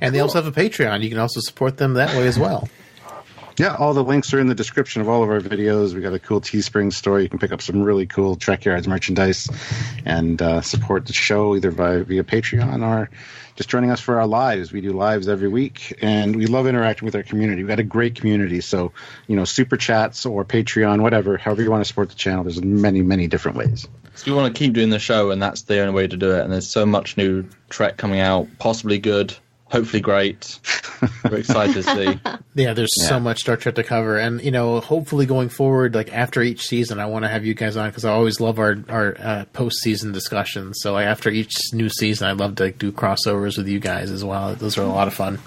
and they also have a Patreon. You can also support them that way as well. Yeah, all the links are in the description of all of our videos. We got a cool Teespring store. You can pick up some really cool Trekyards merchandise and support the show either via Patreon or just joining us for our lives. We do lives every week, and we love interacting with our community. We've got a great community. So, super chats or Patreon, whatever, however you want to support the channel, there's many, many different ways. So we want to keep doing the show, and that's the only way to do it. And there's so much new Trek coming out, possibly good, hopefully great. We're excited to see. Yeah, there's so much Star Trek to cover. And, hopefully going forward, like after each season, I want to have you guys on because I always love our postseason discussions. So after each new season, I love to do crossovers with you guys as well. Those are a lot of fun.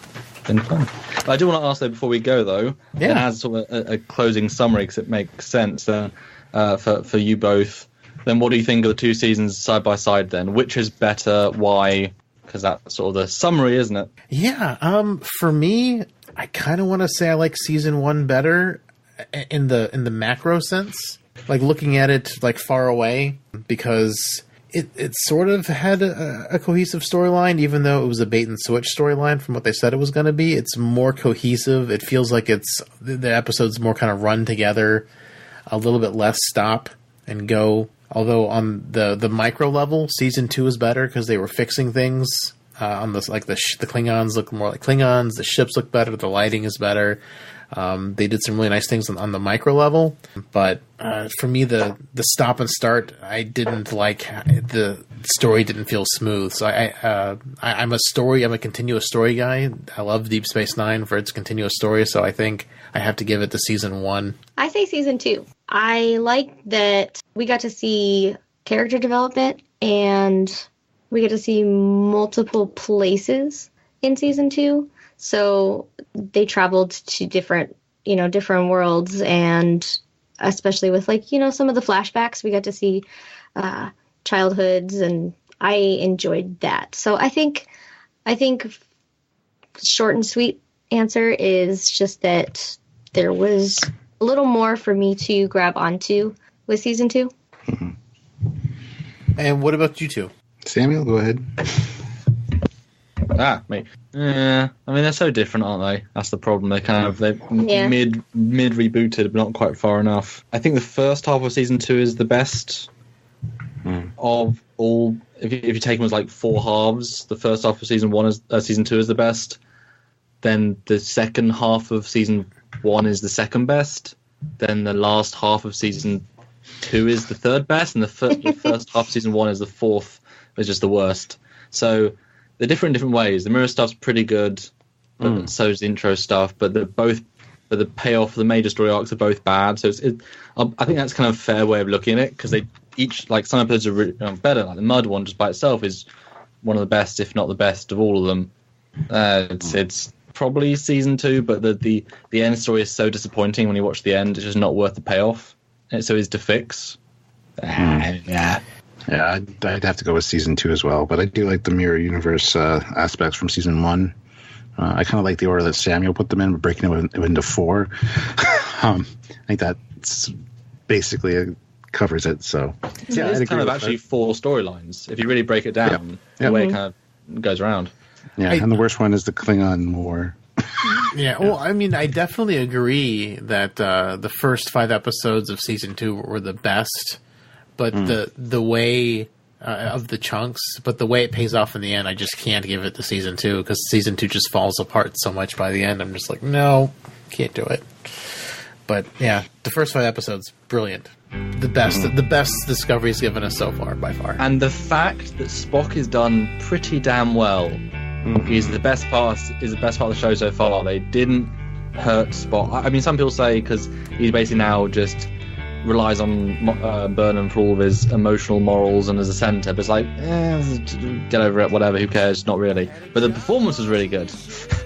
Been fun. I do want to ask, though, before we go, though, Yeah. and as sort of a closing summary, because it makes sense for you both, then what do you think of the two seasons side by side then? Which is better? Why? Because that's sort of the summary, isn't it? Yeah, for me, I kind of want to say I like season one better in the macro sense, like looking at it like far away, because it sort of had a cohesive storyline, even though it was a bait and switch storyline from what they said it was going to be. It's more cohesive. It feels like the episodes more kind of run together, a little bit less stop and go. Although on the micro level, season 2 is better because they were fixing things. On the Klingons look more like Klingons. The ships look better. The lighting is better. They did some really nice things on the micro level. But for me, the stop and start, I didn't like. The story didn't feel smooth. So I'm a continuous story guy. I love Deep Space Nine for its continuous story. So I think I have to give it to season 1. I say season 2. I like that we got to see character development and we get to see multiple places in season 2. So they traveled to different worlds, and especially with some of the flashbacks, we got to see childhoods, and I enjoyed that. So I think short and sweet answer is just that there was a little more for me to grab onto with season 2. Mm-hmm. And what about you two? Samuel, go ahead. Me. Yeah, I mean, they're so different, aren't they? That's the problem. They're mid rebooted, but not quite far enough. I think the first half of season 2 is the best of all. If you take them as like 4 halves, the first half of season 2 is the best. Then the second half of season 1 is the second best. Then the last half of season 2 is the third best, and the first half of season 1 is the fourth. Is just the worst. So they're different in different ways. The mirror stuff's pretty good, but so is the intro stuff. But the payoff, the major story arcs are both bad. So I think that's kind of a fair way of looking at it, because they each, like, some episodes are really, better. Like the Mud one, just by itself, is one of the best, if not the best, of all of them. It's probably season 2, but the end story is so disappointing when you watch the end. It's just not worth the payoff. And so is to fix. Yeah, I'd have to go with season 2 as well, but I do like the mirror universe aspects from season 1. I kind of like the order that Samuel put them in, but breaking it into 4. I think that's basically covers it. So yeah, it's kind of actually 4 storylines if you really break it down. The way it kind of goes around. Yeah, and the worst one is the Klingon War. Yeah, well, I mean, I definitely agree that the first 5 episodes of season 2 were the best. But the way of the chunks, but the way it pays off in the end, I just can't give it to season 2, because season 2 just falls apart so much by the end. I'm just like, no, can't do it. But yeah, the first 5 episodes, brilliant. The best Discovery's given us so far, by far. And the fact that Spock is done pretty damn well is the best part. Is the best part of the show so far. They didn't hurt Spock. I mean, some people say because he's basically now just relies on Burnham for all of his emotional morals and as a centre, but it's like, get over it, whatever, who cares, not really. But the performance was really good.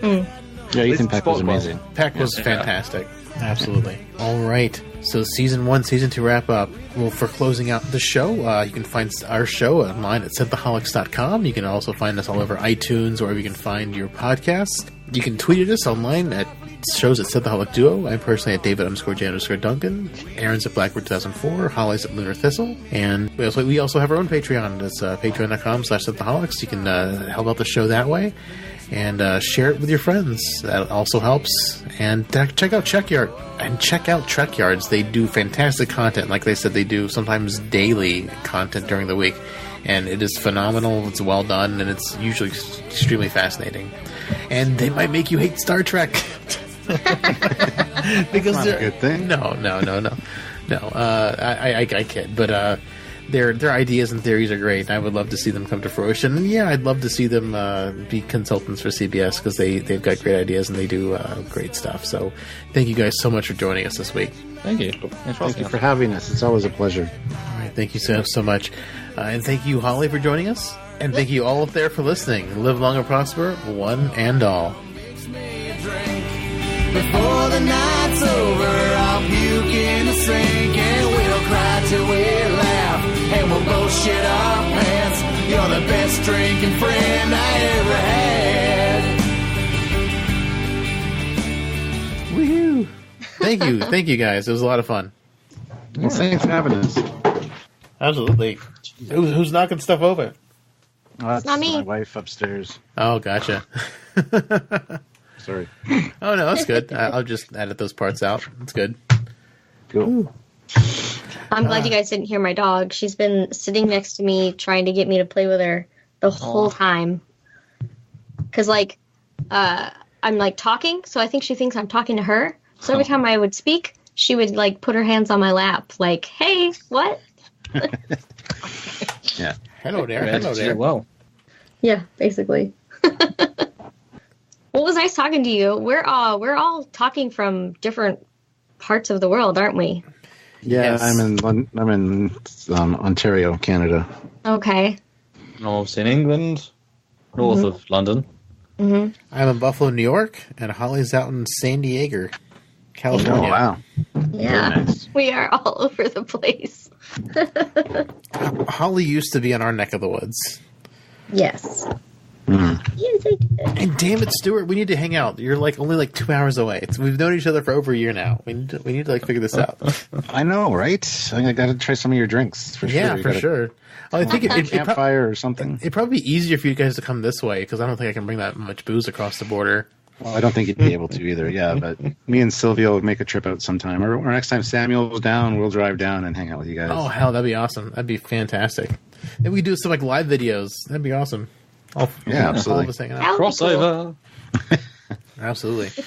Yeah, Ethan Peck was amazing. Peck was fantastic. Absolutely. All right. So season 1, season 2 wrap up. Well, for closing out the show, you can find our show online at Synthaholics.com. You can also find us all over iTunes, or wherever you can find your podcasts. You can tweet at us online at shows at Synthaholic Duo. I'm personally at David_J_Duncan. Aaron's at Blackbird 2004. Holly's at Lunar Thistle. And we also have our own Patreon. It's patreon.com/Synthaholics. You can help out the show that way. And share it with your friends. That also helps. And check out Trekyards. And check out Trekyards. They do fantastic content. Like they said, they do sometimes daily content during the week. And it is phenomenal. It's well done. And it's usually extremely fascinating. And they might make you hate Star Trek. Because That's not a good thing. No. I kid. But their ideas and theories are great, and I would love to see them come to fruition. And yeah, I'd love to see them be consultants for CBS, because they've got great ideas and they do great stuff. So thank you guys so much for joining us this week. Thank you. Thank you for having us. It's always a pleasure. All right, thank you so much. And thank you, Holly, for joining us. And thank you all up there for listening. Live long and prosper, one and all. Before the night's over, I'll puke in the sink, and we'll cry till we laugh, and we'll both shit our pants. You're the best drinking friend I ever had. Woohoo! Thank you guys. It was a lot of fun. Well, thanks for having us. Absolutely. Who's knocking stuff over? Oh, that's Not me. my wife upstairs. Oh, gotcha. Sorry. Oh, no, that's good. I'll just edit those parts out. It's good. Cool. I'm glad you guys didn't hear my dog. She's been sitting next to me trying to get me to play with her the whole time. Because, I'm, talking, so I think she thinks I'm talking to her. So every time I would speak, she would, put her hands on my lap, like, hey, what? Yeah. Hello there. Well, Yeah, basically. Well, it was nice talking to you. We're all talking from different parts of the world, aren't we? Yeah, Yes. I'm in Ontario, Canada. Okay. north in England, north of London. Mm-hmm. I'm in Buffalo, New York, and Holly's out in San Diego, California. Oh, wow. Yeah, Very nice. we are all over the place. Holly used to be in our neck of the woods. Yes. Mm. Yes, I did. And damn it, Stuart, we need to hang out. You're only 2 hours away. We've known each other for over a year now. We need to figure this out. I know, right? I think I got to try some of your drinks for sure. Yeah, You for gotta- sure. I think it'd Campfire or something. probably be easier for you guys to come this way, because I don't think I can bring that much booze across the border. Well, I don't think you'd be able to either. Yeah, but me and Sylvia will make a trip out sometime, or next time Samuel's down, we'll drive down and hang out with you guys. Oh hell, that'd be awesome. That'd be fantastic. If we do some live videos, that'd be awesome. Yeah, absolutely. All of us hanging out. That would be cool. Crossover. Absolutely.